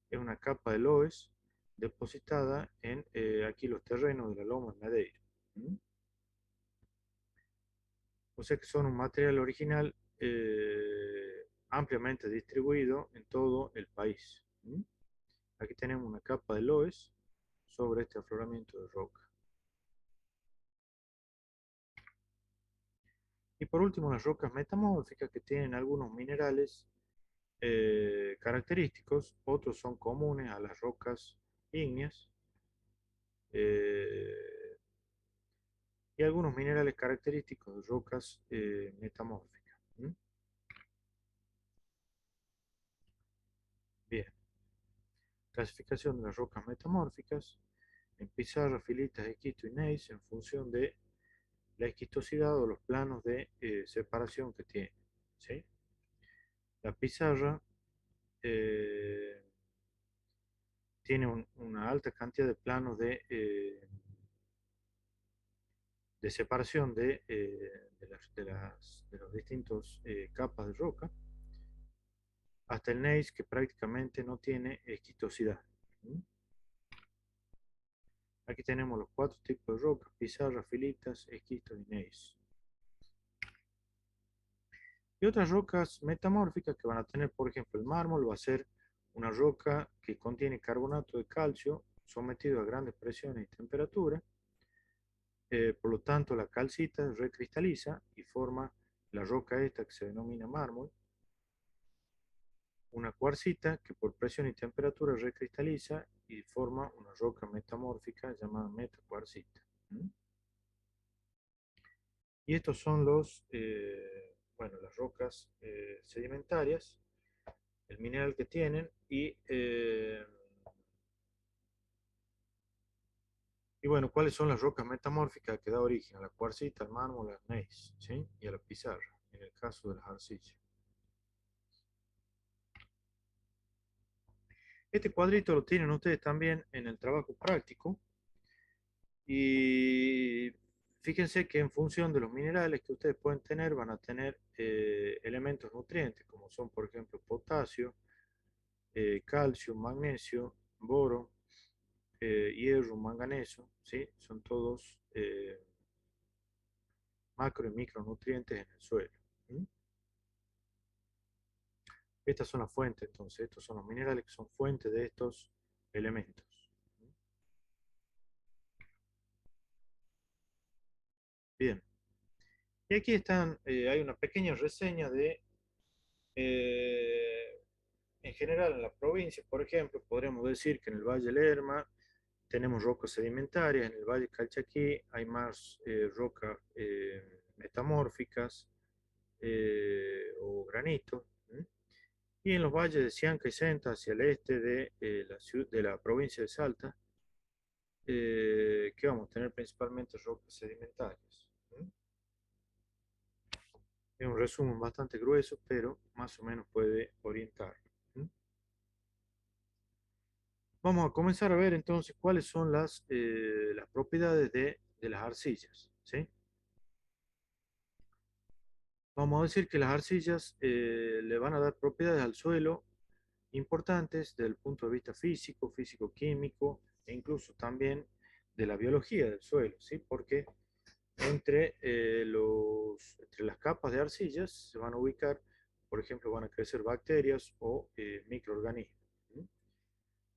es una capa de loes depositada en aquí los terrenos de la Loma de Madeira. ¿Sí? O sea que son un material original ampliamente distribuido en todo el país. ¿Mm? Aquí tenemos una capa de loes sobre este afloramiento de roca. Y por último, las rocas metamórficas, que tienen algunos minerales característicos, otros son comunes a las rocas ígneas, eh, y algunos minerales característicos de rocas metamórficas. ¿Mm? Bien, clasificación de las rocas metamórficas en pizarra, filitas, esquisto y gneiss en función de la esquistosidad o los planos de separación que tiene. ¿Sí? La pizarra eh, tiene una alta cantidad de planos de separación de los distintos capas de roca, hasta el gneiss, que prácticamente no tiene esquistosidad. ¿Mm? Aquí tenemos los cuatro tipos de rocas: pizarra, filitas, esquisto y gneiss. Y otras rocas metamórficas que van a tener, por ejemplo, el mármol va a ser una roca que contiene carbonato de calcio sometido a grandes presiones y temperaturas. Por lo tanto, la calcita recristaliza y forma la roca esta que se denomina mármol. Una cuarcita que por presión y temperatura recristaliza y forma una roca metamórfica llamada metacuarcita. ¿Mm? Y estos son bueno, las rocas sedimentarias, el mineral que tienen y bueno, ¿cuáles son las rocas metamórficas que da origen a la cuarcita, al mármol, al gneiss, ¿sí? Y a la pizarra, en el caso de las arcillas? Este cuadrito lo tienen ustedes también en el trabajo práctico y fíjense que en función de los minerales que ustedes pueden tener, van a tener elementos nutrientes, como son, por ejemplo, potasio, calcio, magnesio, boro, hierro, manganeso, ¿sí? Son todos macro y micronutrientes en el suelo. ¿Sí? Estas son las fuentes, entonces, estos son los minerales que son fuentes de estos elementos. Bien, y aquí están, hay una pequeña reseña eh, en general en la provincia, por ejemplo, podríamos decir que en el Valle Lerma tenemos rocas sedimentarias, en el Valle Calchaquí hay más rocas metamórficas o granito. ¿Sí? Y en los valles de Cianca y Senta, hacia el este de, de la provincia de Salta, que vamos a tener principalmente rocas sedimentarias. ¿Mm? Es un resumen bastante grueso, pero más o menos puede orientar. ¿Mm? Vamos a comenzar a ver entonces cuáles son las propiedades de las arcillas. ¿Sí? Vamos a decir que las arcillas le van a dar propiedades al suelo importantes desde el punto de vista físico, físico-químico e incluso también de la biología del suelo, ¿sí? Porque entre las capas de arcillas se van a ubicar, por ejemplo, van a crecer bacterias o microorganismos. ¿Sí?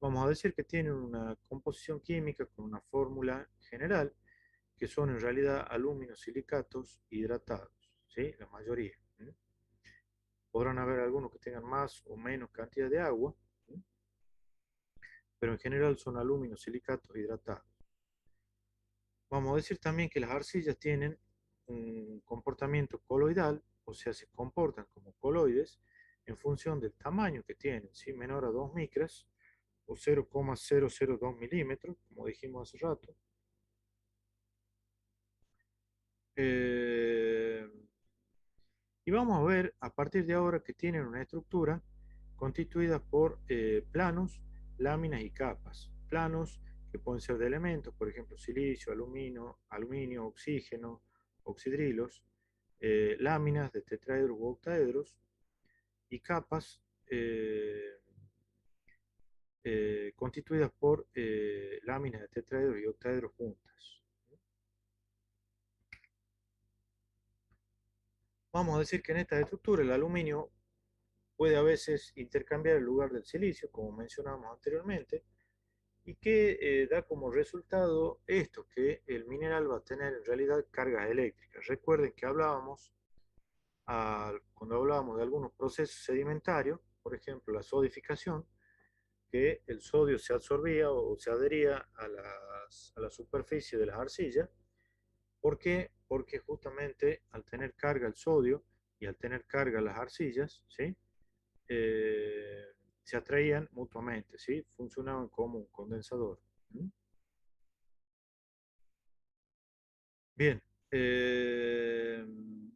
Vamos a decir que tienen una composición química con una fórmula general, que son en realidad aluminosilicatos hidratados, ¿sí? La mayoría. ¿Sí? Podrán haber algunos que tengan más o menos cantidad de agua, ¿sí? Pero en general son aluminosilicatos hidratados. Vamos a decir también que las arcillas tienen un comportamiento coloidal, o sea, se comportan como coloides en función del tamaño que tienen, ¿sí? Menor a 2 micras o 0,002 milímetros, como dijimos hace rato. Eh, y vamos a ver a partir de ahora que tienen una estructura constituida por planos, láminas y capas. Planos que pueden ser de elementos, por ejemplo, silicio, aluminio, oxígeno, oxidrilos, láminas de tetraedros u octaedros y capas constituidas por láminas de tetraedros y octaedros juntas. Vamos a decir que en esta estructura el aluminio puede a veces intercambiar el lugar del silicio, como mencionábamos anteriormente, y que da como resultado esto, que el mineral va a tener en realidad cargas eléctricas. Recuerden que cuando hablábamos de algunos procesos sedimentarios, por ejemplo la sodificación, que el sodio se absorbía o se adhería a la superficie de las arcillas. ¿Por qué? Porque justamente al tener carga el sodio y al tener carga las arcillas, ¿sí? Eh, se atraían mutuamente, ¿sí? Funcionaban como un condensador. ¿Mm? Bien,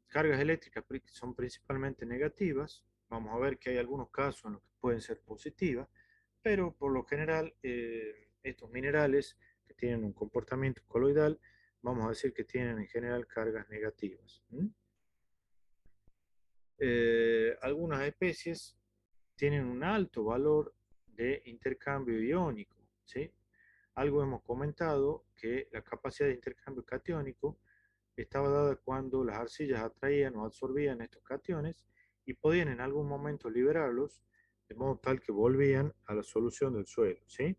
cargas eléctricas son principalmente negativas. Vamos a ver que hay algunos casos en los que pueden ser positivas, pero por lo general estos minerales que tienen un comportamiento coloidal, vamos a decir que tienen en general cargas negativas. ¿Mm? Algunas especies tienen un alto valor de intercambio iónico, ¿sí? Algo hemos comentado que la capacidad de intercambio catiónico estaba dada cuando las arcillas atraían o absorbían estos cationes y podían en algún momento liberarlos de modo tal que volvían a la solución del suelo, ¿sí?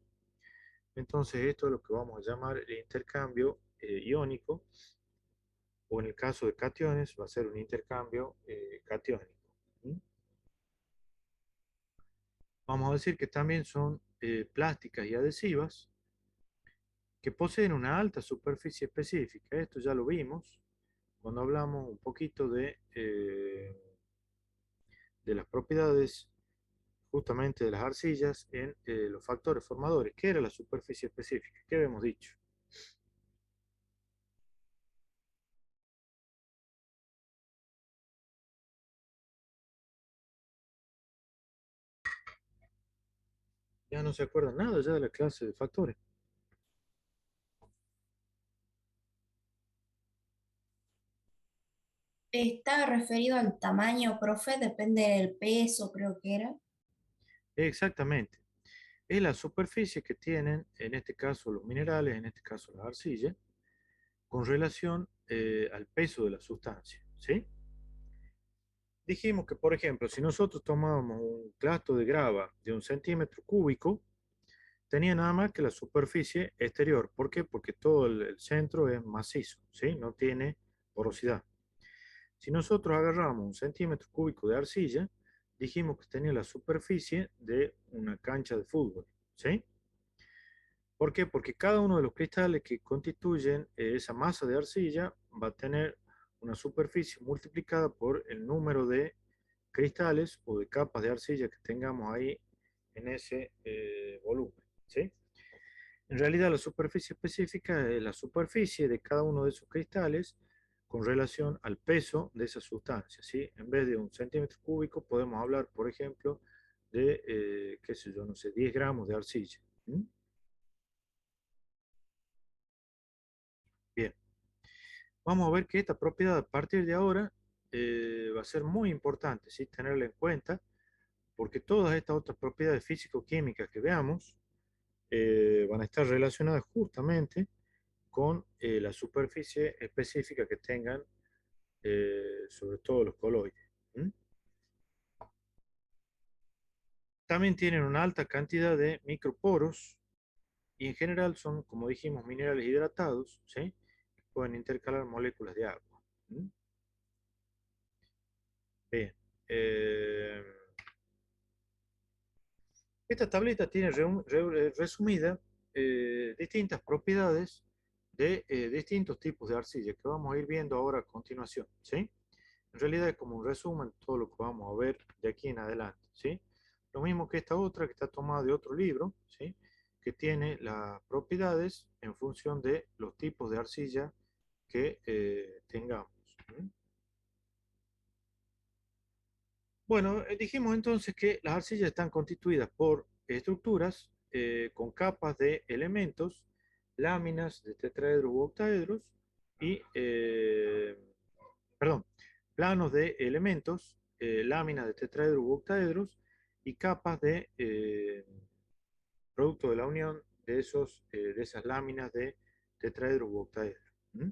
Entonces esto es lo que vamos a llamar el intercambio iónico, o en el caso de cationes va a ser un intercambio catiónico. ¿Sí? Vamos a decir que también son plásticas y adhesivas que poseen una alta superficie específica. Esto ya lo vimos cuando hablamos un poquito de las propiedades justamente de las arcillas en los factores formadores. ¿Qué era la superficie específica? ¿Qué habíamos dicho? Ya no se acuerdan nada ya de la clase de factores. Está referido al tamaño, profe, depende del peso, creo que era. Exactamente. Es la superficie que tienen, en este caso los minerales, en este caso la arcilla, con relación al peso de la sustancia. ¿Sí? Dijimos que, por ejemplo, si nosotros tomábamos un clasto de grava de 1 centímetro cúbico, tenía nada más que la superficie exterior. ¿Por qué? Porque todo el centro es macizo, ¿sí? No tiene porosidad. Si nosotros agarramos 1 centímetro cúbico de arcilla, dijimos que tenía la superficie de una cancha de fútbol, ¿sí? ¿Por qué? Porque cada uno de los cristales que constituyen esa masa de arcilla va a tener una superficie multiplicada por el número de cristales o de capas de arcilla que tengamos ahí en ese volumen, ¿sí? En realidad la superficie específica es la superficie de cada uno de esos cristales con relación al peso de esa sustancia, ¿sí? En vez de un centímetro cúbico podemos hablar, por ejemplo, de, qué sé yo, no sé, 10 gramos de arcilla. ¿Mm? Bien, vamos a ver que esta propiedad a partir de ahora va a ser muy importante, ¿sí? Tenerla en cuenta, porque todas estas otras propiedades físico-químicas que veamos van a estar relacionadas justamente con la superficie específica que tengan, sobre todo los coloides. ¿Mm? También tienen una alta cantidad de microporos y en general son, como dijimos, minerales hidratados, ¿sí? Que pueden intercalar moléculas de agua. ¿Mm? Bien. eh, Esta tablita tiene resumida distintas propiedades de distintos tipos de arcilla que vamos a ir viendo ahora a continuación, ¿sí? En realidad es como un resumen de todo lo que vamos a ver de aquí en adelante, ¿sí? Lo mismo que esta otra que está tomada de otro libro, ¿sí? Que tiene las propiedades en función de los tipos de arcilla que tengamos. ¿Sí? Bueno, dijimos entonces que las arcillas están constituidas por estructuras con capas de elementos, láminas de tetraedros u octaedros y, perdón, planos de elementos, láminas de tetraedros u octaedros y capas de producto de la unión de, de esas láminas de tetraedros u octaedros. ¿Mm?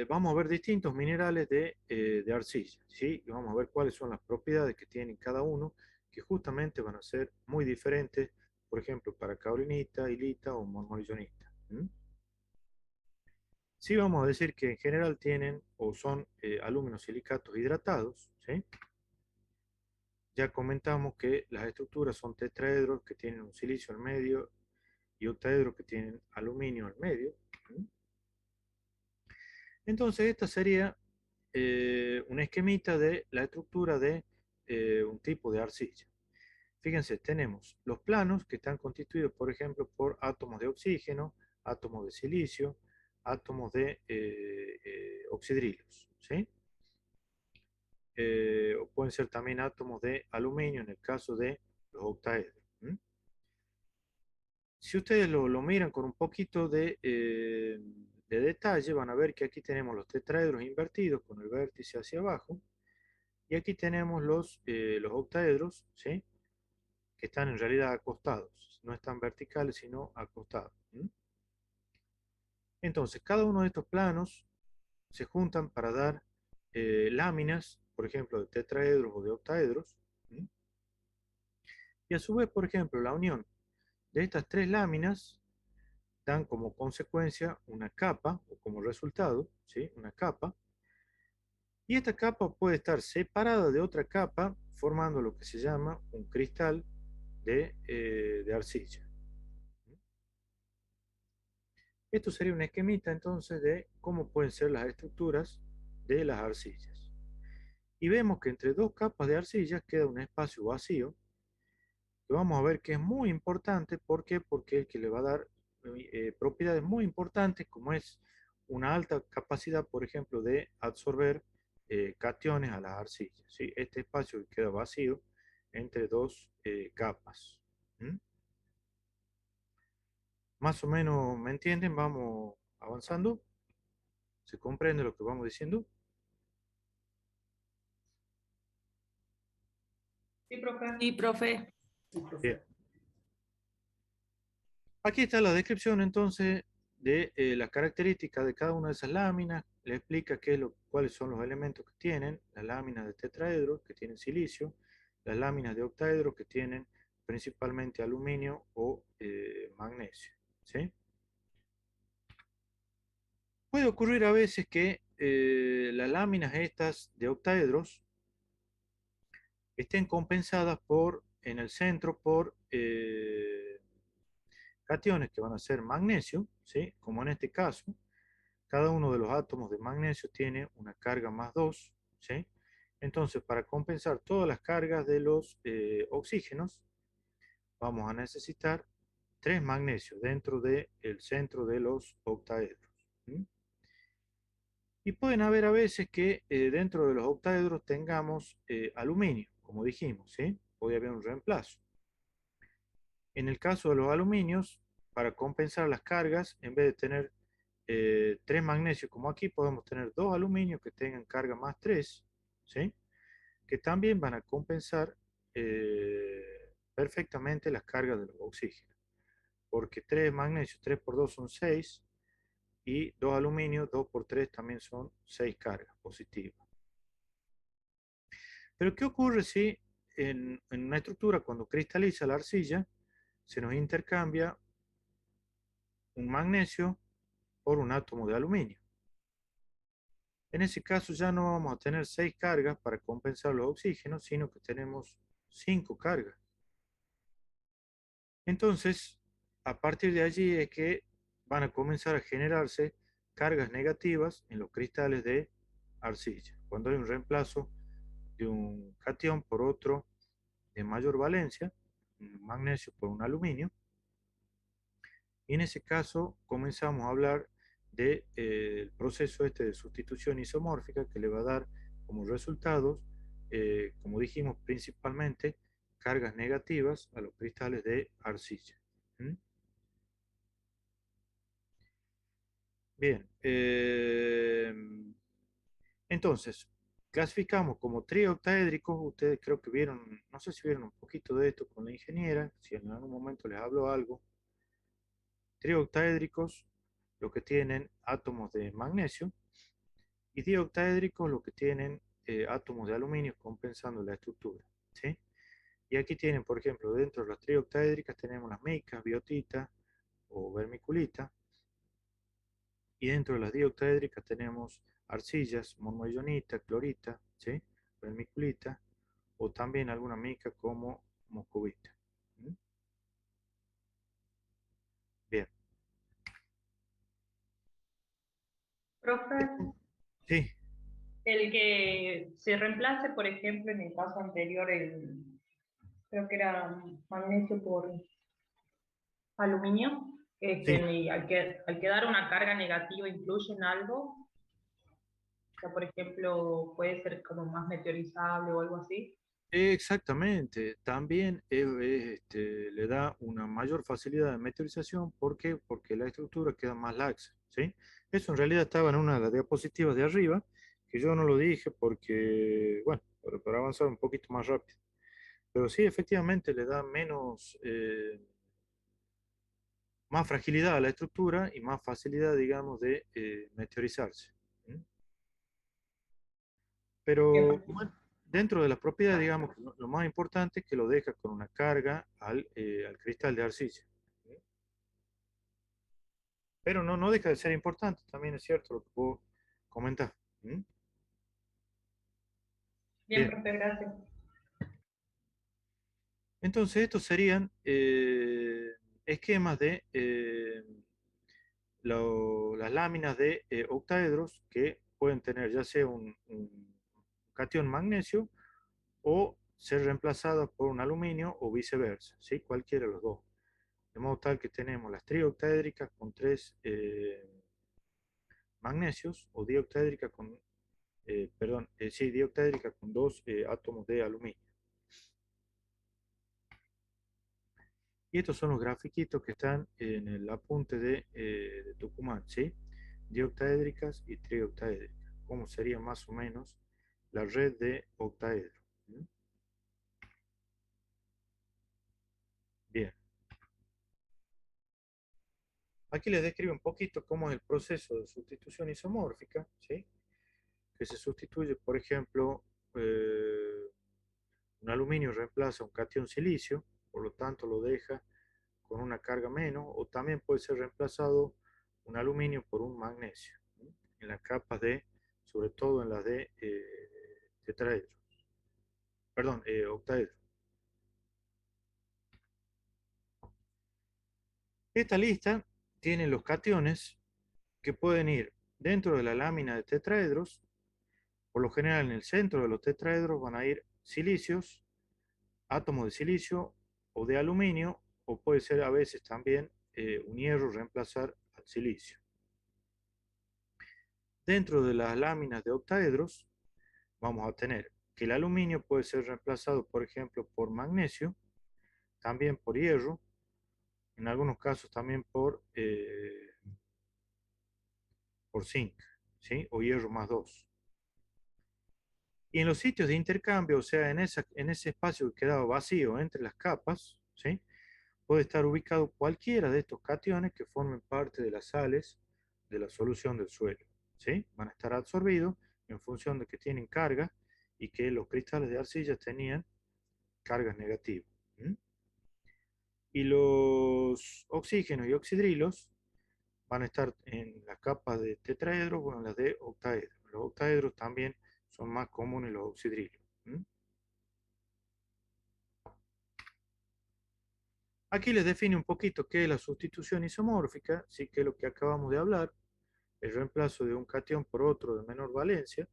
Vamos a ver distintos minerales de arcilla, ¿sí? Y vamos a ver cuáles son las propiedades que tienen cada uno, que justamente van a ser muy diferentes, por ejemplo, para caolinita, hilita o monzonita. Sí, vamos a decir que en general tienen o son aluminosilicatos hidratados, ¿sí? Ya comentamos que las estructuras son tetraedros que tienen un silicio al medio y octaedros que tienen aluminio al medio. ¿Sí? Entonces, esta sería un esquemita de la estructura de un tipo de arcilla. Fíjense, tenemos los planos que están constituidos, por ejemplo, por átomos de oxígeno, átomos de silicio, átomos de oxidrilos, ¿sí? O pueden ser también átomos de aluminio en el caso de los octaedros. ¿Mm? Si ustedes lo miran con un poquito de detalle, van a ver que aquí tenemos los tetraedros invertidos con el vértice hacia abajo, y aquí tenemos los octaedros, ¿sí? Que están en realidad acostados, no están verticales, sino acostados. ¿Mm? Entonces, cada uno de estos planos se juntan para dar láminas, por ejemplo, de tetraedros o de octaedros, ¿Mm? Y a su vez, por ejemplo, la unión de estas tres láminas dan como consecuencia una capa, o como resultado, ¿sí? Una capa, y esta capa puede estar separada de otra capa, formando lo que se llama un cristal de arcilla. Esto sería un esquemita entonces de cómo pueden ser las estructuras de las arcillas. Y vemos que entre dos capas de arcillas queda un espacio vacío, que vamos a ver que es muy importante. ¿Por qué? Porque es el que le va a dar propiedades muy importantes, como es una alta capacidad, por ejemplo, de absorber cationes a las arcillas, ¿sí? Este espacio que queda vacío entre dos capas. ¿Mm? Más o menos, ¿me entienden? Vamos avanzando. ¿Se comprende lo que vamos diciendo? Sí, profe. Sí, profe. Bien. Aquí está la descripción entonces de las características de cada una de esas láminas. Le explica cuáles son los elementos que tienen. Las láminas de tetraedro que tienen silicio, las láminas de octaedro que tienen principalmente aluminio o magnesio. ¿Sí? Puede ocurrir a veces que las láminas estas de octaedros estén compensadas en el centro por cationes que van a ser magnesio, ¿sí? Como en este caso, cada uno de los átomos de magnesio tiene una carga más 2, ¿sí? Entonces, para compensar todas las cargas de los oxígenos, vamos a necesitar 3 magnesios dentro del centro de los octaedros. ¿Mm? Y pueden haber a veces que dentro de los octaedros tengamos aluminio, como dijimos, ¿sí? Puede haber un reemplazo. En el caso de los aluminios, para compensar las cargas, en vez de tener 3 magnesios como aquí, podemos tener 2 aluminios que tengan carga más 3, ¿sí? Que también van a compensar perfectamente las cargas de los oxígenos. Porque 3 magnesios, 3 por 2 son 6, y 2 aluminios, 2 por 3 también son 6 cargas positivas. Pero ¿qué ocurre si en una estructura, cuando cristaliza la arcilla, se nos intercambia un magnesio por un átomo de aluminio? En ese caso ya no vamos a tener 6 cargas para compensar los oxígenos, sino que tenemos 5 cargas. Entonces, a partir de allí es que van a comenzar a generarse cargas negativas en los cristales de arcilla, cuando hay un reemplazo de un catión por otro de mayor valencia, un magnesio por un aluminio, y en ese caso comenzamos a hablar del proceso este de sustitución isomórfica que le va a dar como resultados, como dijimos, principalmente cargas negativas a los cristales de arcilla. ¿Mm? Bien, entonces, clasificamos como trioctaédricos. Ustedes creo que vieron, no sé si vieron un poquito de esto con la ingeniera, si en algún momento les hablo algo. Trioctaédricos, lo que tienen átomos de magnesio, y dioctaédricos, lo que tienen átomos de aluminio compensando la estructura, ¿sí? Y aquí tienen, por ejemplo, dentro de las trioctaédricas tenemos las micas, biotita o vermiculita, y dentro de las dioctaédricas tenemos arcillas, monoillonita, clorita, ¿sí? Vermiculita, o también alguna mica como moscovita. ¿Mm? Bien. Profe, Sí, el que se reemplace, por ejemplo, en el caso anterior, creo que era magnesio por aluminio, sí. y al quedar una carga negativa, ¿incluyen algo? O sea, por ejemplo, puede ser como más meteorizable o algo así. Exactamente, también le da una mayor facilidad de meteorización. ¿Por qué? Porque la estructura queda más laxa, ¿sí? Eso en realidad estaba en una de las diapositivas de arriba, que yo no lo dije porque, bueno, para avanzar un poquito más rápido. Pero sí, efectivamente le da más fragilidad a la estructura y más facilidad, digamos, de meteorizarse. ¿Mm? Pero Bien, bueno, dentro de las propiedades, digamos, lo más importante es que lo deja con una carga al cristal de arcilla. ¿Sí? Pero no deja de ser importante, también es cierto lo que puedo comentar. ¿Mm? bien, Bien, profe, gracias. entonces estos serían esquemas de las láminas de octaedros que pueden tener ya sea un catión magnesio o ser reemplazadas por un aluminio o viceversa, ¿sí? Cualquiera de los dos. De modo tal que tenemos las trioctaédricas con 3 magnesios, o dioctaédrica con, perdón, sí, dioctaédrica con 2 átomos de aluminio. Y estos son los grafiquitos que están en el apunte de Tucumán, ¿sí? Dioctaédricas y trioctaédricas. ¿Cómo sería más o menos la red de octaedro? ¿Mm? Bien. Aquí les describo un poquito cómo es el proceso de sustitución isomórfica, ¿sí? Que se sustituye, por ejemplo, un aluminio reemplaza un catión silicio, por lo tanto lo deja con una carga menos, o también puede ser reemplazado un aluminio por un magnesio, ¿sí? En las capas de, sobre todo en las de tetraedro, perdón, octaedro. Esta lista tiene los cationes que pueden ir dentro de la lámina de tetraedros Por lo general, en el centro de los tetraedros van a ir silicios, átomos de silicio o de aluminio, o puede ser a veces también un hierro reemplazar al silicio. Dentro de las láminas de octaedros, vamos a tener que el aluminio puede ser reemplazado, por ejemplo, por magnesio, también por hierro, en algunos casos también por zinc, ¿sí? O hierro más 2. Y en los sitios de intercambio, o sea, en ese espacio que quedaba vacío entre las capas, ¿sí? Puede estar ubicado cualquiera de estos cationes que formen parte de las sales de la solución del suelo, ¿sí? Van a estar absorbidos en función de que tienen carga y que los cristales de arcilla tenían cargas negativas. ¿Mm? Y los oxígenos y oxidrilos van a estar en las capas de tetraedros o en las de octaedros. Los octaedros también son más comunes los oxidrilos. ¿Mm? Aquí les define un poquito qué es la sustitución isomórfica, sí, que es lo que acabamos de hablar, el reemplazo de un cation por otro de menor valencia,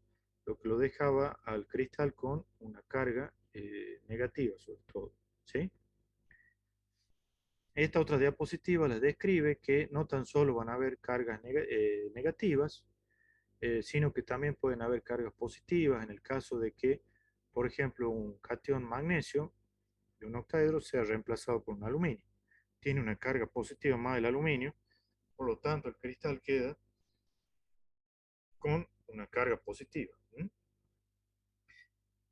lo que lo dejaba al cristal con una carga negativa sobre todo, ¿sí? Esta otra diapositiva les describe que no tan solo van a haber cargas negativas, sino que también pueden haber cargas positivas en el caso de que, por ejemplo, un cation magnesio de un octaedro sea reemplazado por un aluminio. Tiene una carga positiva más del aluminio, por lo tanto el cristal queda con una carga positiva. ¿Mm?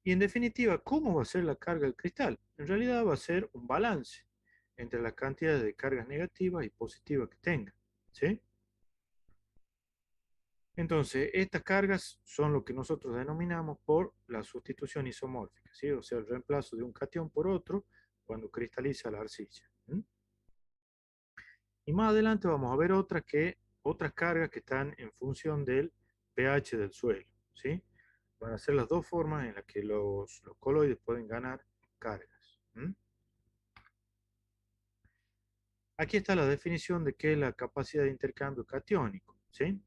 Y en definitiva, ¿cómo va a ser la carga del cristal? En realidad va a ser un balance entre la cantidad de cargas negativas y positivas que tenga, ¿sí? Entonces, estas cargas son lo que nosotros denominamos por la sustitución isomórfica, ¿sí? O sea, el reemplazo de un cation por otro cuando cristaliza la arcilla. ¿Mm? Y más adelante vamos a ver otras cargas que están en función del pH del suelo, ¿sí? Van a ser las dos formas en las que los coloides pueden ganar cargas. ¿Mm? Aquí está la definición de qué es la capacidad de intercambio catiónico, ¿sí?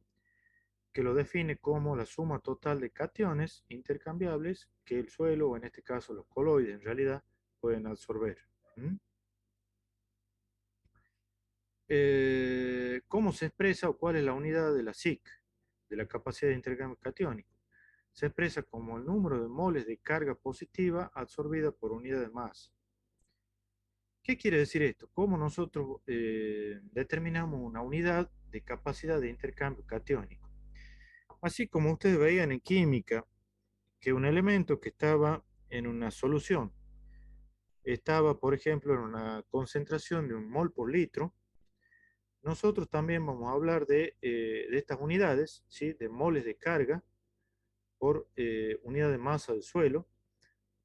Que lo define como la suma total de cationes intercambiables que el suelo, o en este caso los coloides en realidad, pueden absorber. ¿Mm? ¿Cómo se expresa o cuál es la unidad de la SIC, de la capacidad de intercambio catiónico? Se expresa como el número de moles de carga positiva absorbida por unidad de masa. ¿Qué quiere decir esto? ¿Cómo nosotros determinamos una unidad de capacidad de intercambio catiónico? Así como ustedes veían en química, que un elemento que estaba en una solución estaba, por ejemplo, en una concentración de 1 mol por litro, nosotros también vamos a hablar de estas unidades, ¿sí? De moles de carga por unidad de masa del suelo,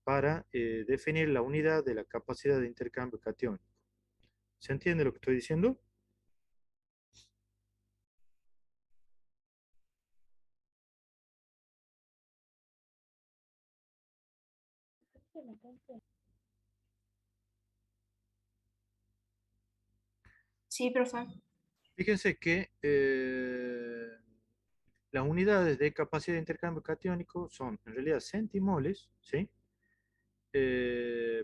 para definir la unidad de la capacidad de intercambio catiónico. ¿Se entiende lo que estoy diciendo? Sí, profe. Fíjense que las unidades de capacidad de intercambio catiónico son en realidad centimoles, ¿sí?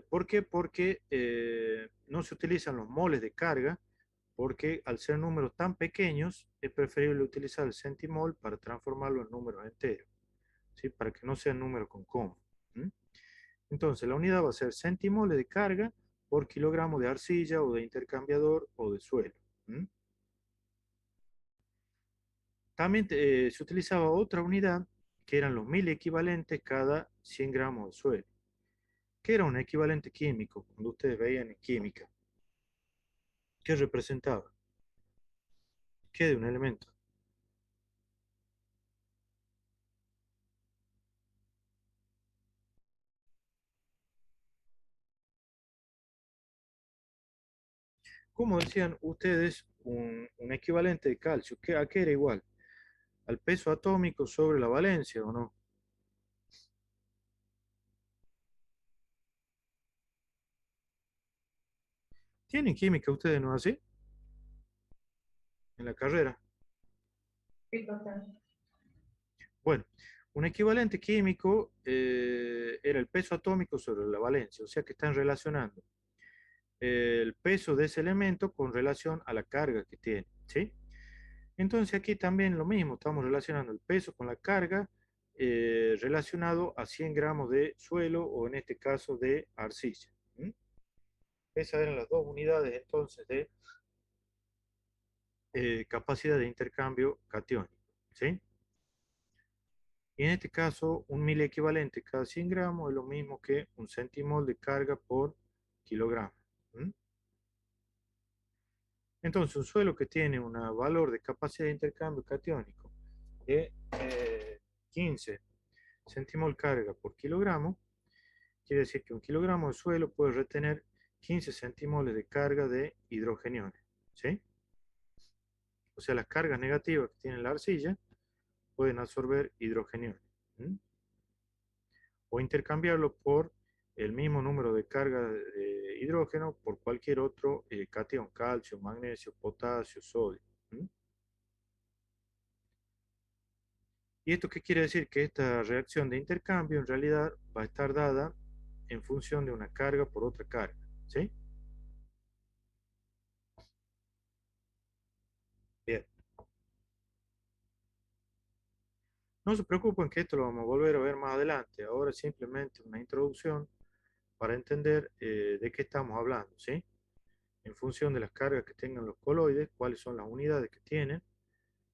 ¿Por qué? Porque no se utilizan los moles de carga, porque al ser números tan pequeños es preferible utilizar el centimol para transformarlo en números enteros, ¿sí? Para que no sean números con coma. ¿Mm? Entonces la unidad va a ser centimoles de carga por kilogramo de arcilla o de intercambiador o de suelo. ¿Mm? También se utilizaba otra unidad que eran los 1000 equivalentes cada 100 gramos de suelo, que era un equivalente químico, cuando ustedes veían en química. ¿Qué representaba? ¿Qué de un elemento? ¿Cómo decían ustedes un equivalente de calcio? ¿A qué era igual? ¿Al peso atómico sobre la valencia o no? ¿Tienen química ustedes, no así? En la carrera. Sí, profe. Bueno, Un equivalente químico era el peso atómico sobre la valencia, o sea que están relacionando el peso de ese elemento con relación a la carga que tiene, ¿sí? Entonces aquí también lo mismo, estamos relacionando el peso con la carga relacionado a 100 gramos de suelo o en este caso de arcilla. ¿Mm? Esas eran las dos unidades entonces de capacidad de intercambio catiónico, ¿sí? Y en este caso, un mil equivalente cada 100 gramos es lo mismo que un centimol de carga por kilogramo. ¿Mm? Entonces, un suelo que tiene un valor de capacidad de intercambio catiónico de 15 centimol carga por kilogramo, quiere decir que un kilogramo de suelo puede retener 15 centimoles de carga de hidrogeniones, ¿sí? O sea, las cargas negativas que tiene la arcilla pueden absorber hidrogeniones. ¿Mm? O intercambiarlo por el mismo número de cargas de hidrógeno por cualquier otro catión, calcio, magnesio, potasio, sodio. ¿Mm? ¿Y esto qué quiere decir? Que esta reacción de intercambio en realidad va a estar dada en función de una carga por otra carga, ¿sí? Bien. No se preocupen que esto lo vamos a volver a ver más adelante. Ahora simplemente una introducción para entender de qué estamos hablando, ¿sí? En función de las cargas que tengan los coloides, cuáles son las unidades que tienen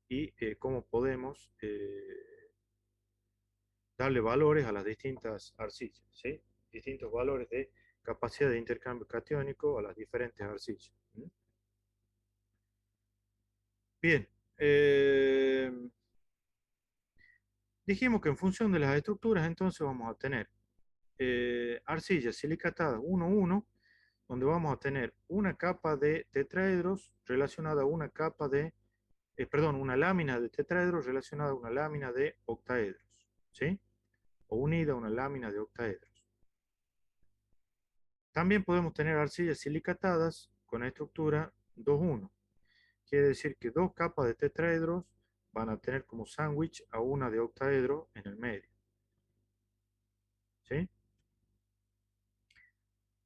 y cómo podemos darle valores a las distintas arcillas, ¿sí? Distintos valores de capacidad de intercambio catiónico a las diferentes arcillas. ¿Mm? Bien, dijimos que en función de las estructuras entonces vamos a tener arcillas silicatadas 1,1, donde vamos a tener una capa de tetraedros relacionada a una capa de, perdón, una lámina de tetraedros relacionada a una lámina de octaedros, ¿sí? O unida a una lámina de octaedros. También podemos tener arcillas silicatadas con la estructura 2,1. Quiere decir que dos capas de tetraedros van a tener como sándwich a una de octaedro en el medio, ¿sí?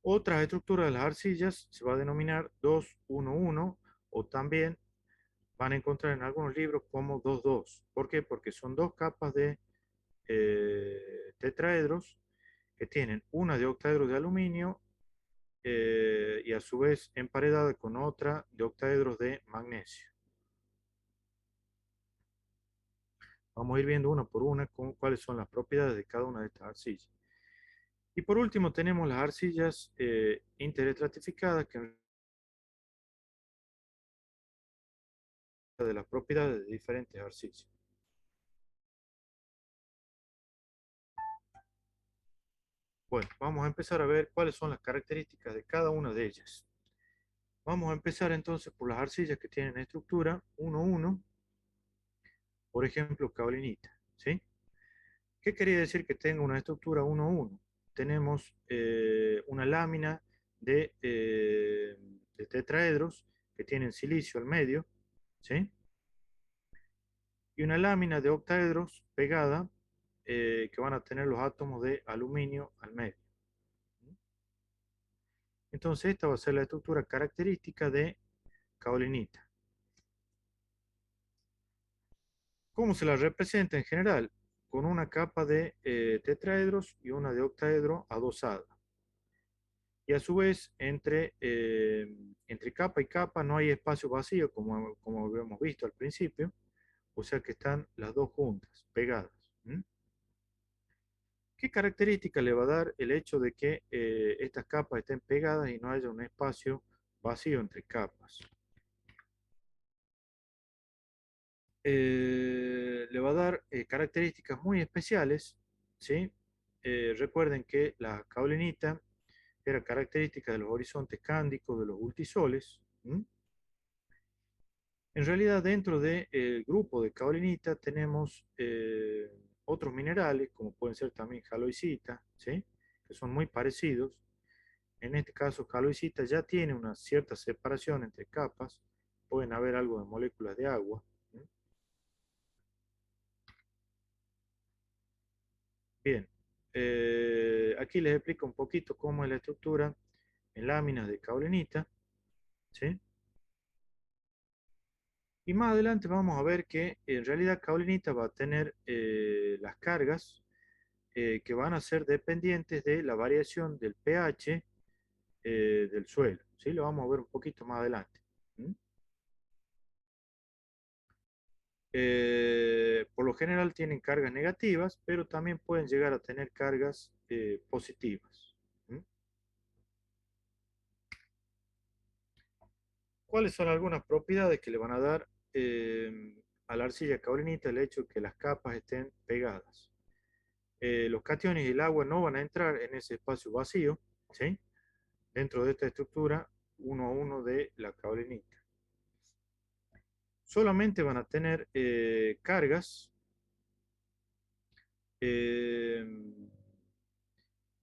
Otras estructuras de las arcillas se va a denominar 2,1,1 o también van a encontrar en algunos libros como 2,2. ¿Por qué? Porque son dos capas de tetraedros que tienen una de octaedros de aluminio y a su vez emparedada con otra de octaedros de magnesio. Vamos a ir viendo una por una con cuáles son las propiedades de cada una de estas arcillas. Y por último tenemos las arcillas interestratificadas que de las propiedades de diferentes arcillas. Bueno, vamos a empezar a ver cuáles son las características de cada una de ellas. Vamos a empezar entonces por las arcillas que tienen estructura 1,1, por ejemplo, caolinita, ¿sí? ¿Qué quería decir que tenga una estructura 1,1? Tenemos una lámina de tetraedros que tienen silicio al medio, ¿sí? Y una lámina de octaedros pegada que van a tener los átomos de aluminio al medio. Entonces esta va a ser la estructura característica de caolinita. ¿Cómo se la representa en general? Con una capa de tetraedros y una de octaedro adosada. Y a su vez, entre capa y capa no hay espacio vacío, como habíamos visto al principio, o sea que están las dos juntas, pegadas. ¿Mm? ¿Qué característica le va a dar el hecho de que estas capas estén pegadas y no haya un espacio vacío entre capas? Le va a dar características muy especiales, ¿sí? Recuerden que la caolinita era característica de los horizontes cándicos, de los multisoles. ¿Mm? En realidad, dentro del grupo de caolinita tenemos otros minerales, como pueden ser también jaloicita, ¿sí? Que son muy parecidos. En este caso, jaloicita ya tiene una cierta separación entre capas. Pueden haber algo de moléculas de agua. ¿Sí? Bien, aquí les explico un poquito cómo es la estructura en láminas de kaolinita, ¿sí? Y más adelante vamos a ver que en realidad kaolinita va a tener las cargas que van a ser dependientes de la variación del pH del suelo, ¿sí? Lo vamos a ver un poquito más adelante. ¿Mm? Por lo general tienen cargas negativas, pero también pueden llegar a tener cargas positivas. ¿Mm? ¿Cuáles son algunas propiedades que le van a dar a la arcilla kaolinita el hecho de que las capas estén pegadas? Los cationes y el agua no van a entrar en ese espacio vacío, ¿sí? Dentro de esta estructura, uno a uno de la kaolinita. Solamente van a tener cargas eh,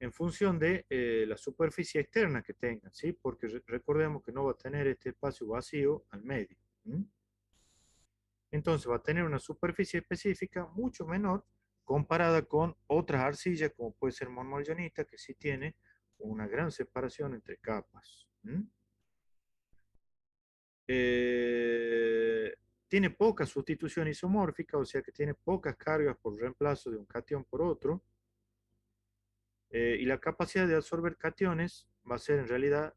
en función de la superficie externa que tengan, ¿sí? Porque recordemos que no va a tener este espacio vacío al medio. ¿Mm? Entonces va a tener una superficie específica mucho menor comparada con otras arcillas, como puede ser monmolianita, que sí tiene una gran separación entre capas. ¿Mm? Eh, Tiene poca sustitución isomórfica, o sea que tiene pocas cargas por reemplazo de un cation por otro. Y la capacidad de absorber cationes va a ser en realidad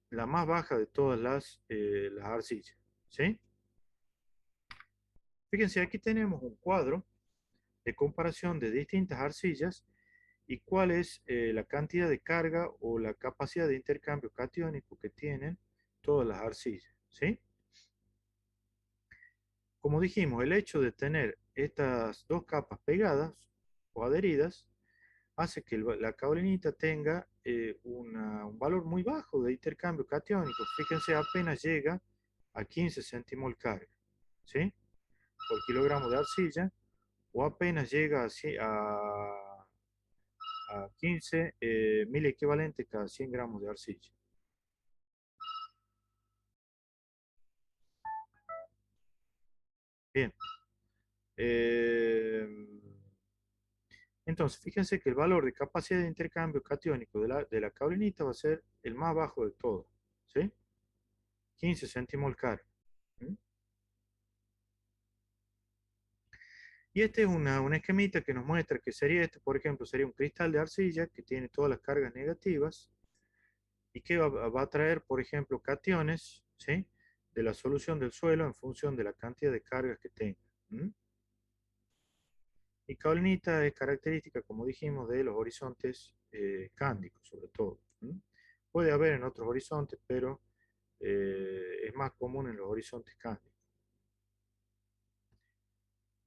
la más baja de todas las arcillas. ¿Sí? Fíjense, aquí tenemos un cuadro de comparación de distintas arcillas y cuál es la cantidad de carga o la capacidad de intercambio catiónico que tienen todas las arcillas. ¿Sí? Como dijimos, el hecho de tener estas dos capas pegadas o adheridas hace que la caolinita tenga un valor muy bajo de intercambio catiónico. Fíjense, apenas llega a 15 centimol carga, ¿sí? Por kilogramo de arcilla, o apenas llega a 15 mil equivalentes cada 100 gramos de arcilla. Bien. Eh, entonces, fíjense que el valor de capacidad de intercambio catiónico de la caolinita va a ser el más bajo de todos, ¿sí? 15 centimol carga. ¿Mm? Y este es un esquemita que nos muestra que sería este, por ejemplo, sería un cristal de arcilla que tiene todas las cargas negativas y que va a traer, por ejemplo, cationes, ¿sí? De la solución del suelo en función de la cantidad de cargas que tenga. ¿Mm? Y caolinita es característica, como dijimos, de los horizontes cándicos, sobre todo. ¿Mm? Puede haber en otros horizontes, pero es más común en los horizontes cándicos.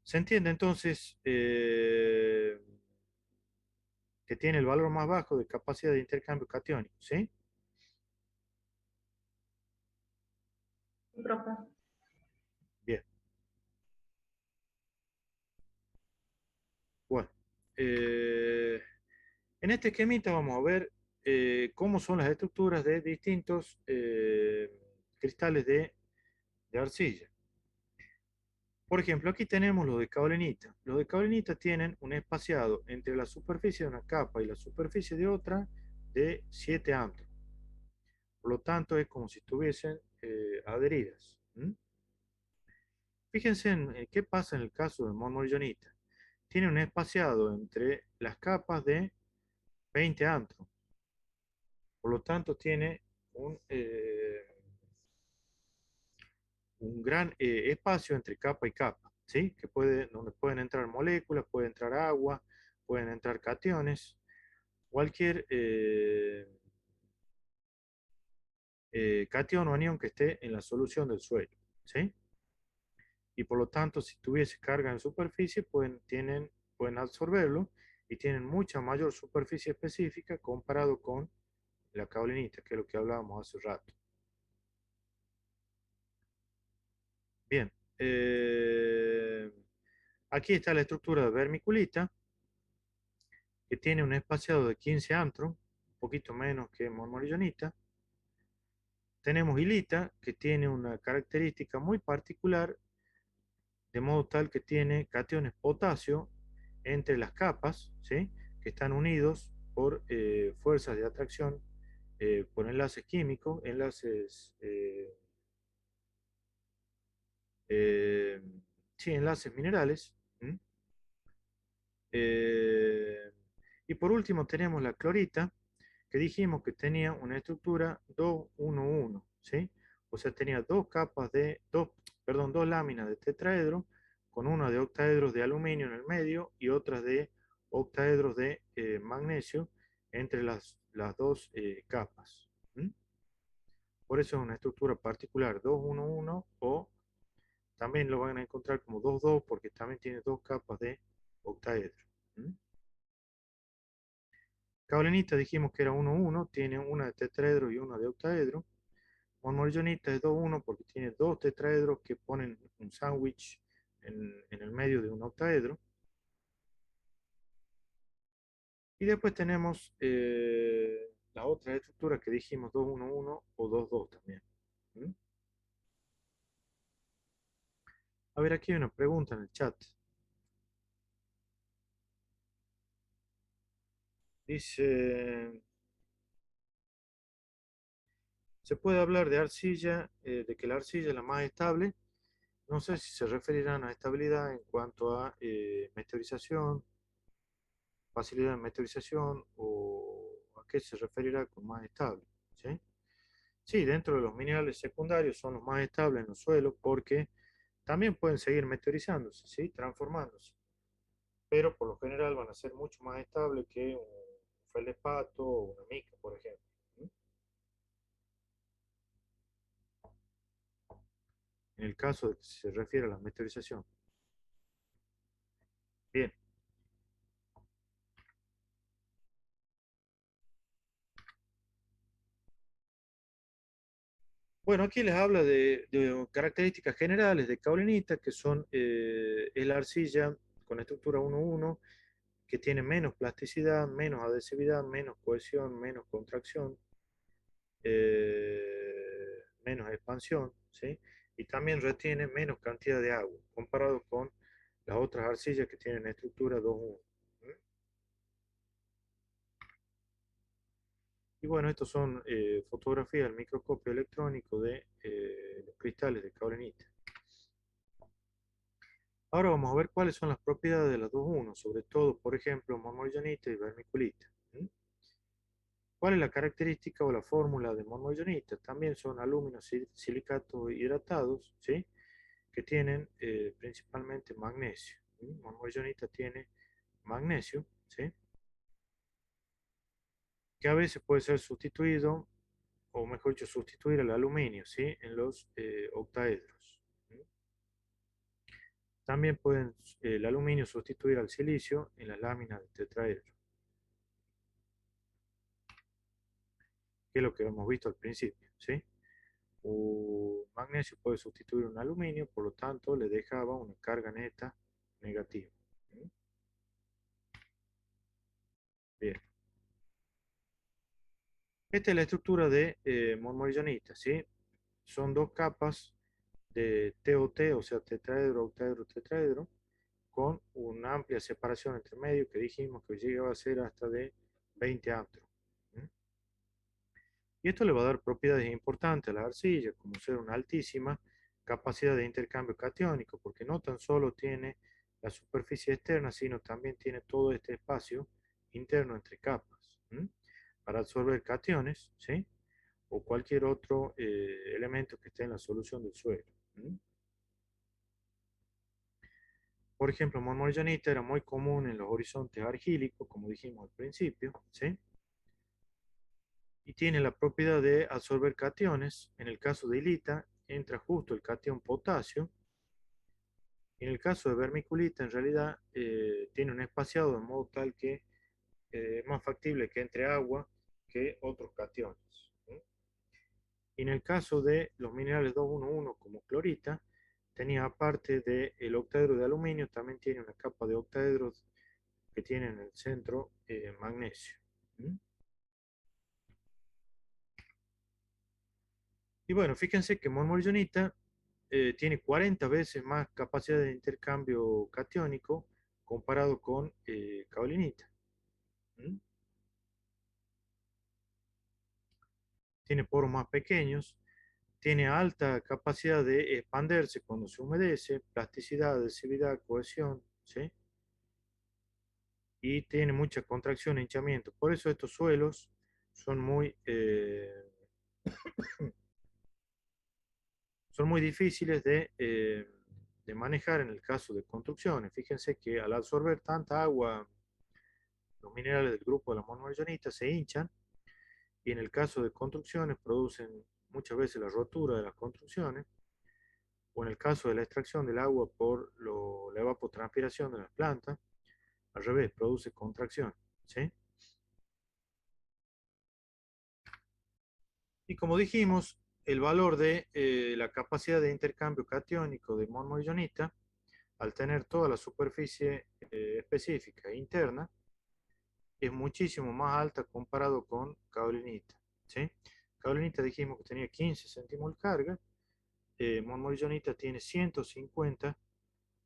¿Se entiende entonces que tiene el valor más bajo de capacidad de intercambio catiónico? ¿Sí? Sí, profe. Bien. Bueno. eh, en este esquemita vamos a ver cómo son las estructuras de distintos cristales de arcilla. Por ejemplo, aquí tenemos los de kaolinita. Los de kaolinita tienen un espaciado entre la superficie de una capa y la superficie de otra de 7 angstrom. Por lo tanto, es como si estuviesen adheridas. ¿Mm? Fíjense en qué pasa en el caso de monmolianita. Tiene un espaciado entre las capas de 20 angstrom. Por lo tanto, tiene un gran espacio entre capa y capa, ¿sí? Donde pueden entrar moléculas, puede entrar agua, pueden entrar cationes, cualquier cation o anión que esté en la solución del suelo, ¿sí? Y por lo tanto, si tuviese carga en superficie, pueden absorberlo y tienen mucha mayor superficie específica comparado con la kaolinita, que es lo que hablábamos hace rato. Bien, aquí está la estructura de vermiculita, que tiene un espaciado de 15 antros, un poquito menos que monmolianita. Tenemos hilita, que tiene una característica muy particular, de modo tal que tiene cationes potasio entre las capas, ¿sí? Que están unidos por fuerzas de atracción, por enlaces químicos, eh, sí, enlaces minerales. ¿Mm? Eh, y por último tenemos la clorita, que dijimos que tenía una estructura 2-1-1, ¿sí? O sea, tenía dos láminas de tetraedro, con una de octaedros de aluminio en el medio y otras de octaedros de magnesio entre las dos capas. ¿Mm? Por eso es una estructura particular 2-1-1, o también lo van a encontrar como 2-2 porque también tiene dos capas de octaedro. ¿Mm? Caolinita dijimos que era 1-1, tiene una de tetraedro y una de octaedro. Monmorillonita es 2-1 porque tiene dos tetraedros que ponen un sándwich en el medio de un octaedro. Y después tenemos las otras estructuras que dijimos 2-1-1 o 2-2 también. ¿Mm? A ver, aquí hay una pregunta en el chat. Dice, ¿se puede hablar de arcilla, de que la arcilla es la más estable? No sé si se referirán a estabilidad en cuanto a meteorización, facilidad de meteorización, o a qué se referirá con más estable. ¿Sí? Sí, dentro de los minerales secundarios son los más estables en los suelos porque también pueden seguir meteorizándose, ¿sí? Transformándose, pero por lo general van a ser mucho más estables que un feldespato o una mica, por ejemplo. ¿Sí? En el caso de que se refiere a la meteorización. Bien. Bueno, aquí les habla de características generales de caolinita, que son es la arcilla con estructura 1-1, que tiene menos plasticidad, menos adhesividad, menos cohesión, menos contracción, menos expansión, ¿sí? Y también retiene menos cantidad de agua, comparado con las otras arcillas que tienen estructura 2-1. Y bueno, estos son fotografías del microscopio electrónico de los cristales de caolinita. Ahora vamos a ver cuáles son las propiedades de las 2-1, sobre todo, por ejemplo, monmorillonita y vermiculita. ¿Mm? ¿Cuál es la característica o la fórmula de monmorillonita? También son silicatos hidratados, ¿sí? Que tienen principalmente magnesio. ¿Mm? Monmorillonita tiene magnesio, ¿sí? Que a veces puede ser sustituido, o mejor dicho, sustituir al aluminio, ¿sí? En los octaedros. ¿Mm? También pueden el aluminio sustituir al silicio en las láminas de tetraedro, que es lo que hemos visto al principio, ¿sí? Un magnesio puede sustituir un aluminio, por lo tanto le dejaba una carga neta negativa. ¿Mm? Bien. Esta es la estructura de monmorillonita, ¿sí? Son dos capas de TOT, o sea, tetraedro, octaedro, tetraedro, con una amplia separación entre medio que dijimos que llegaba a ser hasta de 20 angstrom. ¿Mm? Y esto le va a dar propiedades importantes a la arcilla, como ser una altísima capacidad de intercambio catiónico, porque no tan solo tiene la superficie externa, sino también tiene todo este espacio interno entre capas, ¿m? Para absorber cationes, ¿sí? O cualquier otro elemento que esté en la solución del suelo. ¿M? Por ejemplo, monmorillonita era muy común en los horizontes argílicos, como dijimos al principio, ¿sí? Y tiene la propiedad de absorber cationes. En el caso de hilita, entra justo el catión potasio. En el caso de vermiculita, en realidad tiene un espaciado de modo tal que es más factible que entre agua que otros cationes. ¿Sí? Y en el caso de los minerales 2-1-1 como clorita, tenía aparte del octaedro de aluminio, también tiene una capa de octaedros que tiene en el centro magnesio. ¿Mm? Y bueno, fíjense que monmorillonita tiene 40 veces más capacidad de intercambio catiónico comparado con caolinita. ¿Mm? Tiene poros más pequeños, tiene alta capacidad de expandirse cuando se humedece, plasticidad, adhesividad, cohesión, ¿sí? Y tiene mucha contracción e hinchamiento. Por eso estos suelos son son muy difíciles de manejar en el caso de construcciones. Fíjense que al absorber tanta agua, los minerales del grupo de la monoargonita se hinchan y en el caso de construcciones producen muchas veces la rotura de las construcciones o en el caso de la extracción del agua por la evapotranspiración de las plantas, al revés, produce contracción, ¿sí? Y como dijimos, el valor de la capacidad de intercambio catiónico de monoargonita, al tener toda la superficie específica interna, es muchísimo más alta comparado con kaolinita, ¿sí? Kaolinita dijimos que tenía 15 centimol carga, monoargonita tiene 150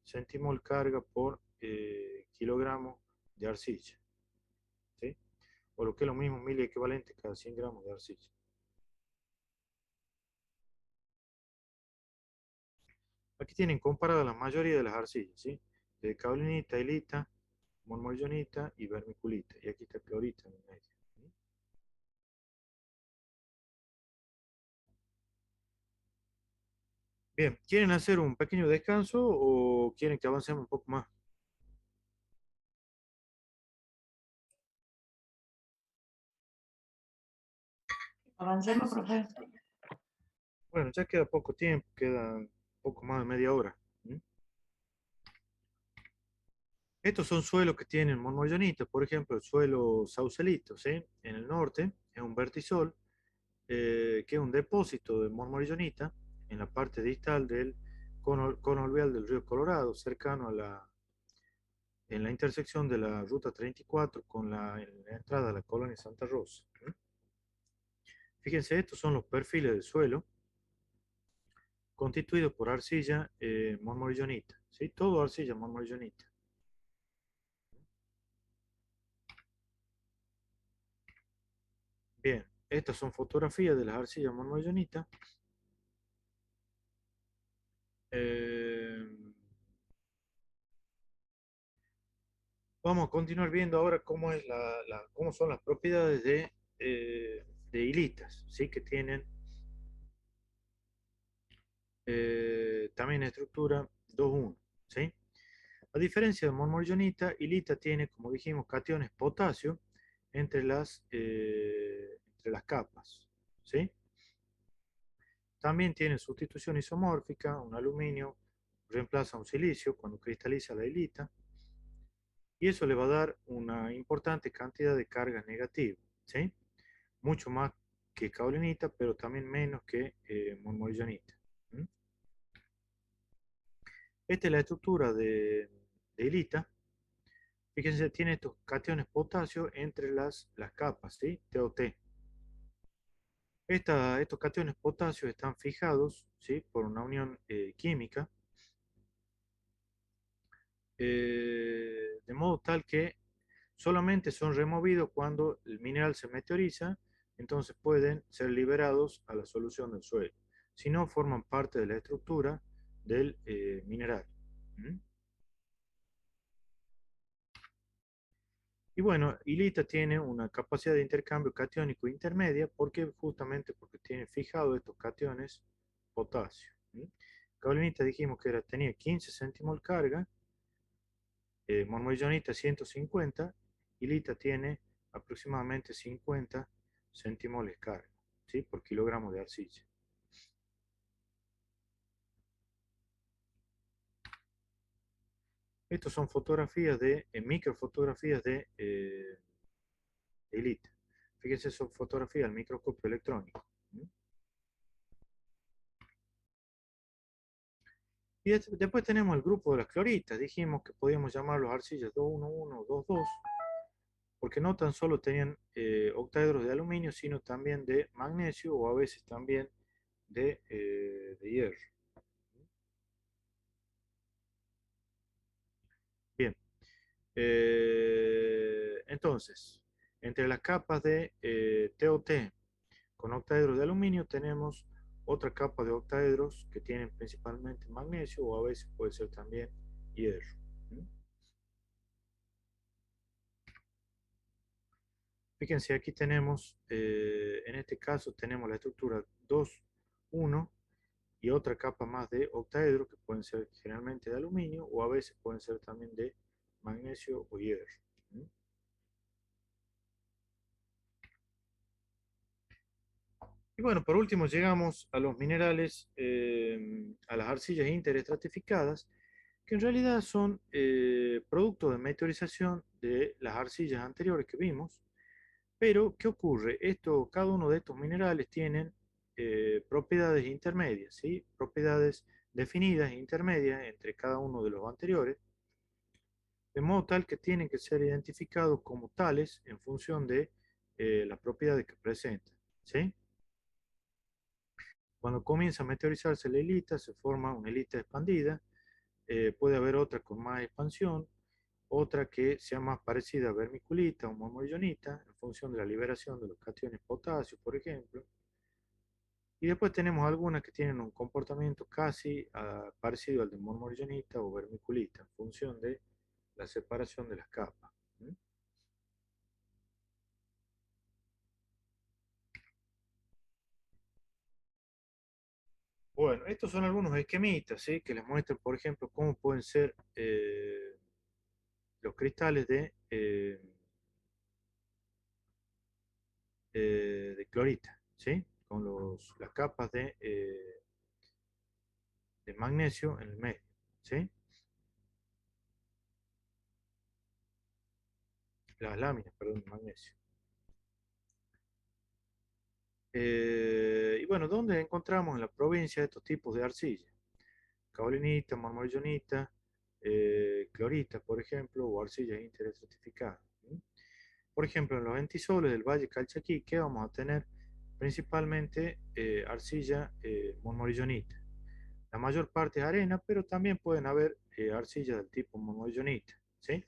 centimol carga por kilogramo de arcilla, ¿sí? O lo que es lo mismo, 1000 equivalente cada 100 gramos de arcilla. Aquí tienen comparadas la mayoría de las arcillas, ¿sí? De kaolinita, hilita, monoargonita y vermiculita. Y aquí está clorita en el medio. ¿Sí? Bien, ¿quieren hacer un pequeño descanso o quieren que avancemos un poco más? Avancemos, profe. Bueno, ya queda poco tiempo, queda poco más de media hora. ¿Mm? Estos son suelos que tienen monoargonita, por ejemplo, el suelo Saucelito, ¿sí? En el norte es un vertisol, que es un depósito de monoargonita en la parte distal del cono alveal del río Colorado, cercano en la intersección de la ruta 34 con en la entrada de la colonia Santa Rosa. ¿Mm? Fíjense, estos son los perfiles del suelo constituidos por arcilla monoargonita, ¿sí? Todo arcilla monoargonita. Bien, estas son fotografías de las arcillas monoargonita. Eh, Vamos a continuar viendo ahora cómo, cómo son las propiedades de hilitas, ¿sí? Que tienen también estructura 2,1, ¿sí? A diferencia de monoargonita, hilita tiene, como dijimos, cationes potasio entre las capas, ¿sí? También tiene sustitución isomórfica, un aluminio reemplaza un silicio cuando cristaliza la hilita, y eso le va a dar una importante cantidad de cargas negativas, ¿sí? Mucho más que kaolinita, pero también menos que monoargonita. ¿Mm? Esta es la estructura de hilita. Fíjense, tiene estos cationes potasio entre las capas, ¿sí? TOT. Estos cationes potasio están fijados, ¿sí? Por una unión química, de modo tal que solamente son removidos cuando el mineral se meteoriza, entonces pueden ser liberados a la solución del suelo. Si no, forman parte de la estructura del mineral. ¿Mm? Y bueno, hilita tiene una capacidad de intercambio catiónico intermedia justamente porque tiene fijado estos cationes potasio. ¿Mm? Kaolinita dijimos que tenía 15 centimol carga, monoargonita 150, hilita tiene aproximadamente 50 centimoles carga, ¿sí? Por kilogramo de arcilla. Estas son fotografías microfotografías de hilita. Fíjense, son fotografías al microscopio electrónico. ¿Mm? Y después tenemos el grupo de las cloritas. Dijimos que podíamos llamarlos arcillas 211 o 22, porque no tan solo tenían octaedros de aluminio, sino también de magnesio o a veces también de hierro. Bien, Entonces, entre las capas de TOT con octaedros de aluminio tenemos otra capa de octaedros que tienen principalmente magnesio o a veces puede ser también hierro. Fíjense, aquí tenemos, en este caso tenemos la estructura 2, 1 y otra capa más de octaedro que pueden ser generalmente de aluminio o a veces pueden ser también de magnesio o hierro. Y bueno, por último llegamos a los minerales, a las arcillas interestratificadas, que en realidad son producto de meteorización de las arcillas anteriores que vimos. Pero, ¿qué ocurre? Cada uno de estos minerales tienen propiedades intermedias, ¿sí? Propiedades definidas e intermedias entre cada uno de los anteriores, de modo tal que tienen que ser identificados como tales en función de las propiedades que presentan, ¿sí? Cuando comienza a meteorizarse la hilita, se forma una hilita expandida, puede haber otra con más expansión, otra que sea más parecida a vermiculita o mormolionita, en función de la liberación de los cationes potasio, por ejemplo. Y después tenemos algunas que tienen un comportamiento casi parecido al de mormolionita o vermiculita, en función de la separación de las capas. Bueno, estos son algunos esquemitas, ¿sí? Que les muestran, por ejemplo, cómo pueden ser los cristales de clorita, ¿sí? Con las capas de magnesio en el medio, ¿sí? Las láminas, perdón, de magnesio. Y bueno, ¿dónde encontramos en la provincia estos tipos de arcilla? Caolinita, marmolionita, clorita, por ejemplo, o arcillas interestratificadas. Por ejemplo, en los entisoles del Valle Calchaquí, vamos a tener principalmente arcilla monmorillonita. La mayor parte es arena, pero también pueden haber arcillas del tipo monmorillonita, ¿sí?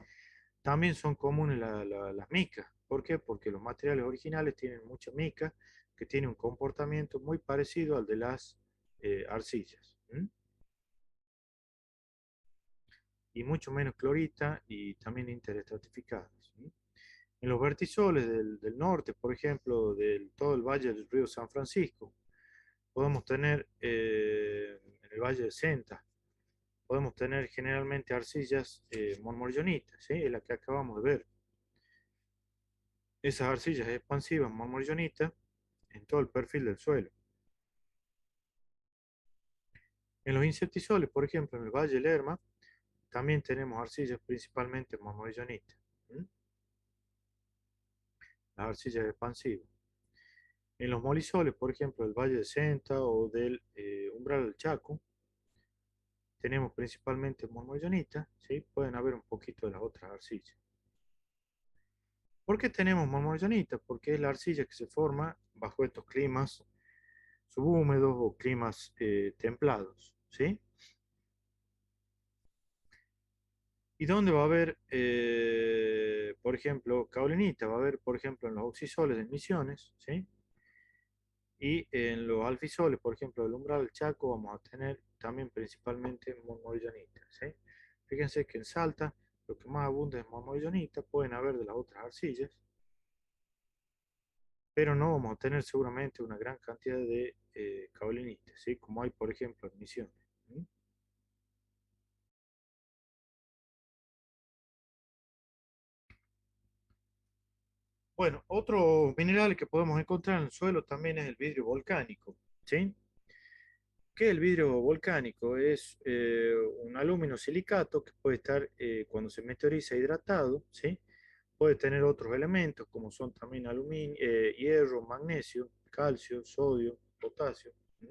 También son comunes las micas. ¿Por qué? Porque los materiales originales tienen mucha mica que tiene un comportamiento muy parecido al de las arcillas. Y mucho menos clorita y también interestratificadas. En los vertisoles del norte, por ejemplo, de todo el valle del río San Francisco, podemos tener en el valle de Senta, podemos tener generalmente arcillas monmorillonitas, ¿sí? Es la que acabamos de ver. Esas arcillas expansivas monmorillonitas en todo el perfil del suelo. En los insectisoles, por ejemplo, en el valle del Lerma, también tenemos arcillas principalmente monmorillonitas. Las arcillas expansivas. En los molisoles, por ejemplo, del Valle de Senta o del Umbral del Chaco, tenemos principalmente mormollonita, ¿sí? Pueden haber un poquito de las otras arcillas. ¿Por qué tenemos mormollonita? Porque es la arcilla que se forma bajo estos climas subhúmedos o climas templados, ¿sí? ¿Y dónde va a haber, por ejemplo, caolinita? Va a haber, por ejemplo, en los oxisoles de Misiones, ¿sí? Y en los alfisoles, por ejemplo, del Umbral del Chaco, vamos a tener también principalmente mormolionita, ¿sí? Fíjense que en Salta lo que más abunda es mormolionita, pueden haber de las otras arcillas, pero no vamos a tener seguramente una gran cantidad de caolinita, ¿sí? Como hay, por ejemplo, en Misiones. ¿Sí? Bueno, otro mineral que podemos encontrar en el suelo también es el vidrio volcánico, ¿sí? ¿Qué es el vidrio volcánico? Es un aluminosilicato que puede estar, cuando se meteoriza, hidratado, ¿sí? Puede tener otros elementos como son también aluminio, hierro, magnesio, calcio, sodio, potasio. ¿Sí?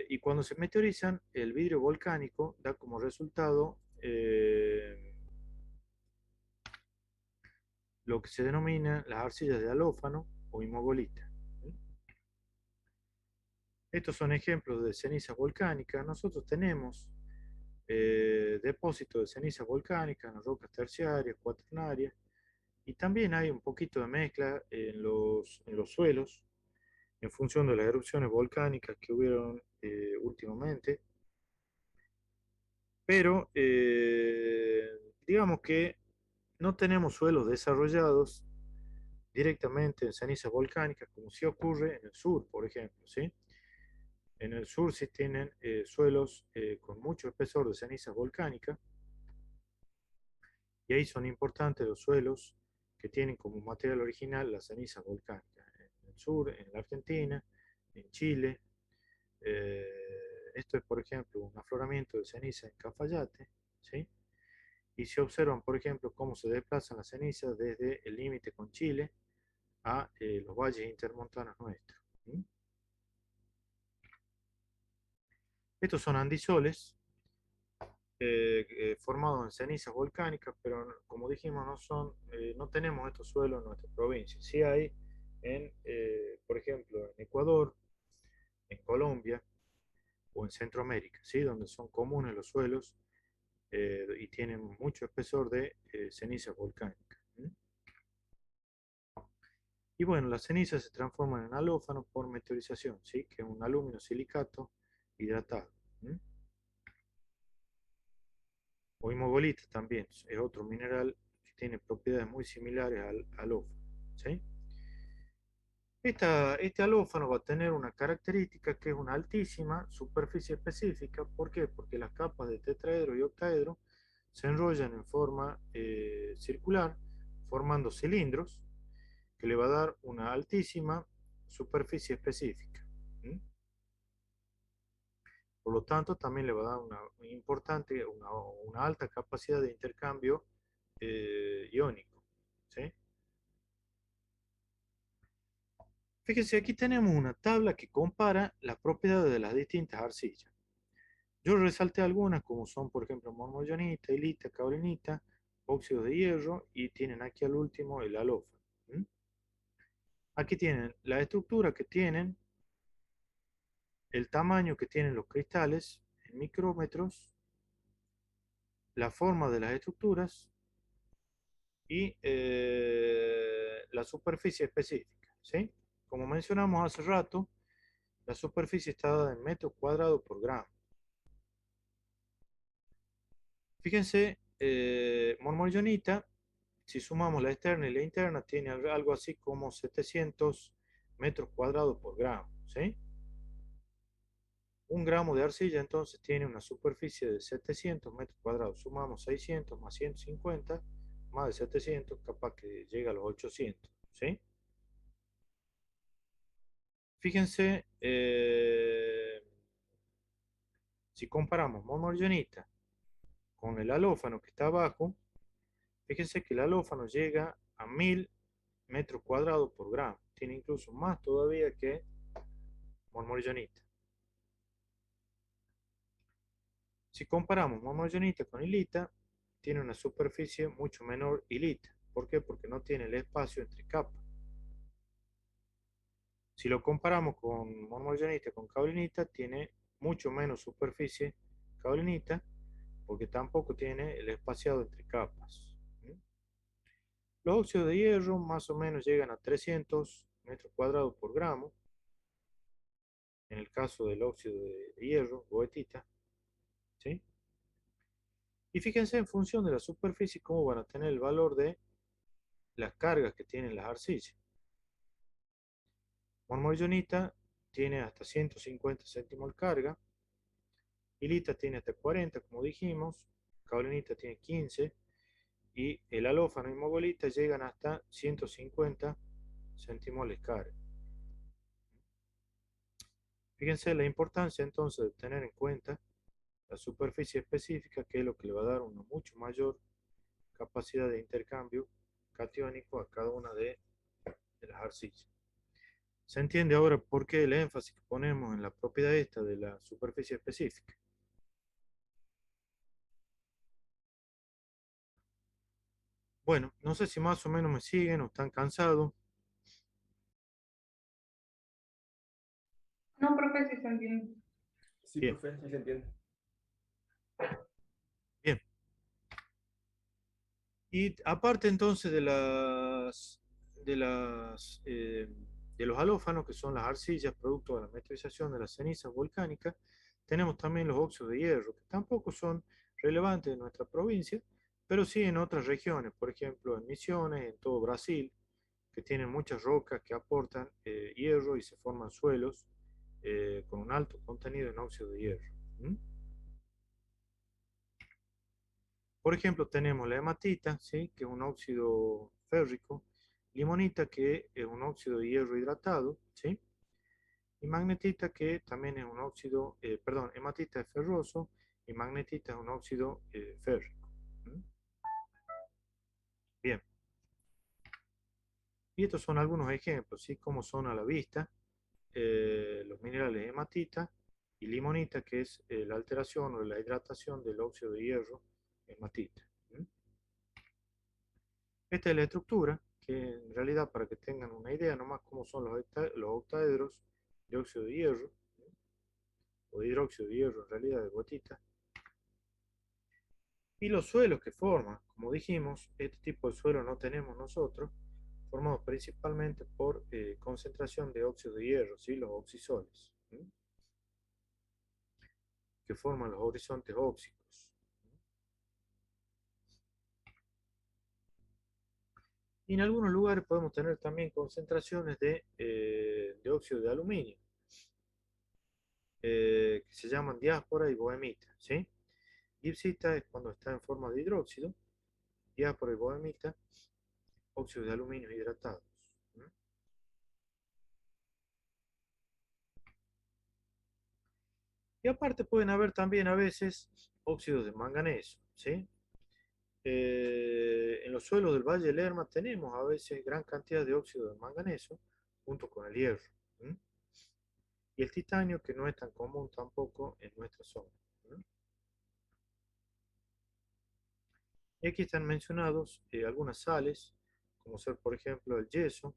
Y cuando se meteorizan, el vidrio volcánico da como resultado lo que se denomina las arcillas de alófano o imogolita. ¿Sí? Estos son ejemplos de cenizas volcánicas. Nosotros tenemos depósitos de cenizas volcánicas en las rocas terciarias, cuaternarias, y también hay un poquito de mezcla en los suelos en función de las erupciones volcánicas que hubieron últimamente. Pero digamos que no tenemos suelos desarrollados directamente en cenizas volcánicas, como sí ocurre en el sur, por ejemplo, ¿sí? En el sur sí tienen suelos con mucho espesor de cenizas volcánicas, y ahí son importantes los suelos que tienen como material original las cenizas volcánicas. En el sur, en la Argentina, en Chile. Esto es, por ejemplo, un afloramiento de ceniza en Cafayate, ¿sí? Y se observan, por ejemplo, cómo se desplazan las cenizas desde el límite con Chile a los valles intermontanos nuestros. ¿Sí? Estos son andisoles formados en cenizas volcánicas, pero como dijimos, no tenemos estos suelos en nuestra provincia. Sí hay, por ejemplo, en Ecuador, en Colombia o en Centroamérica, ¿sí? Donde son comunes los suelos y tienen mucho espesor de cenizas volcánicas. ¿Sí? Y bueno, las cenizas se transforman en alófano por meteorización, ¿sí? Que es un alumino silicato hidratado. ¿Sí? O imogolita también, es otro mineral que tiene propiedades muy similares al alófano. ¿Sí? Este alófano va a tener una característica que es una altísima superficie específica. ¿Por qué? Porque las capas de tetraedro y octaedro se enrollan en forma circular, formando cilindros, que le va a dar una altísima superficie específica. ¿Sí? Por lo tanto, también le va a dar una alta capacidad de intercambio iónico. ¿Sí? Fíjense, aquí tenemos una tabla que compara las propiedades de las distintas arcillas. Yo resalté algunas, como son, por ejemplo, mormollonita, hilita, caulinita, óxidos de hierro, y tienen aquí al último el alófano. ¿Mm? Aquí tienen la estructura que tienen, el tamaño que tienen los cristales en micrómetros, la forma de las estructuras y la superficie específica. ¿Sí? Como mencionamos hace rato, la superficie está dada en metros cuadrados por gramo. Fíjense, mormollonita, si sumamos la externa y la interna, tiene algo así como 700 metros cuadrados por gramo. ¿Sí? Un gramo de arcilla entonces tiene una superficie de 700 metros cuadrados. Sumamos 600 más 150, más de 700, capaz que llega a los 800. ¿Sí? Fíjense, si comparamos mormollonita con el alófano que está abajo, fíjense que el alófano llega a 1000 metros cuadrados por gramo. Tiene incluso más todavía que mormollonita. Si comparamos mormollonita con hilita, tiene una superficie mucho menor hilita. ¿Por qué? Porque no tiene el espacio entre capas. Si lo comparamos con mormollonita con caulinita, tiene mucho menos superficie caulinita, porque tampoco tiene el espaciado entre capas. Los óxidos de hierro más o menos llegan a 300 metros cuadrados por gramo, en el caso del óxido de hierro, goetita. ¿Sí? Y fíjense en función de la superficie cómo van a tener el valor de las cargas que tienen las arcillas. Mormollonita tiene hasta 150 céntimos carga, hilita tiene hasta 40, como dijimos, caulinita tiene 15, y el alófano y mogolita llegan hasta 150 centimoles carga. Fíjense la importancia entonces de tener en cuenta la superficie específica, que es lo que le va a dar una mucho mayor capacidad de intercambio catiónico a cada una de las arcillas. ¿Se entiende ahora por qué el énfasis que ponemos en la propiedad esta de la superficie específica? Bueno, no sé si más o menos me siguen o están cansados. No, profe, sí se entiende. Sí, Bien. profe, sí se entiende. Y aparte entonces de las, de los halófanos, que son las arcillas, producto de la meteorización de las cenizas volcánicas, tenemos también los óxidos de hierro, que tampoco son relevantes en nuestra provincia, pero sí en otras regiones, por ejemplo en Misiones, en todo Brasil, que tienen muchas rocas que aportan hierro y se forman suelos con un alto contenido en óxido de hierro. ¿Mm? Por ejemplo, tenemos la hematita, ¿sí? Que es un óxido férrico, limonita, que es un óxido de hierro hidratado, ¿sí? Y magnetita, que también es un óxido, perdón, hematita es ferroso y magnetita es un óxido férrico. ¿Mm? Bien, y estos son algunos ejemplos, ¿sí? Como son a la vista los minerales hematita y limonita, que es la alteración o la hidratación del óxido de hierro hematita. ¿Mm? Esta es la estructura, que en realidad para que tengan una idea nomás cómo son los octaedros de óxido de hierro, ¿sí? O de hidróxido de hierro en realidad de gotita. Y los suelos que forman, como dijimos, este tipo de suelo no tenemos nosotros, formados principalmente por concentración de óxido de hierro, ¿sí? Los oxisoles, ¿sí? Que forman los horizontes óxicos. Y en algunos lugares podemos tener también concentraciones de óxido de aluminio, que se llaman diáspora y bohemita, ¿sí? Gibbsita es cuando está en forma de hidróxido, diáspora y bohemita, óxidos de aluminio hidratados. ¿Mm? Y aparte pueden haber también a veces óxidos de manganeso, ¿sí? En los suelos del Valle del Lerma tenemos a veces gran cantidad de óxido de manganeso junto con el hierro. ¿Mm? Y el titanio, que no es tan común tampoco en nuestra zona. ¿Mm? Y aquí están mencionados algunas sales, como ser por ejemplo el yeso,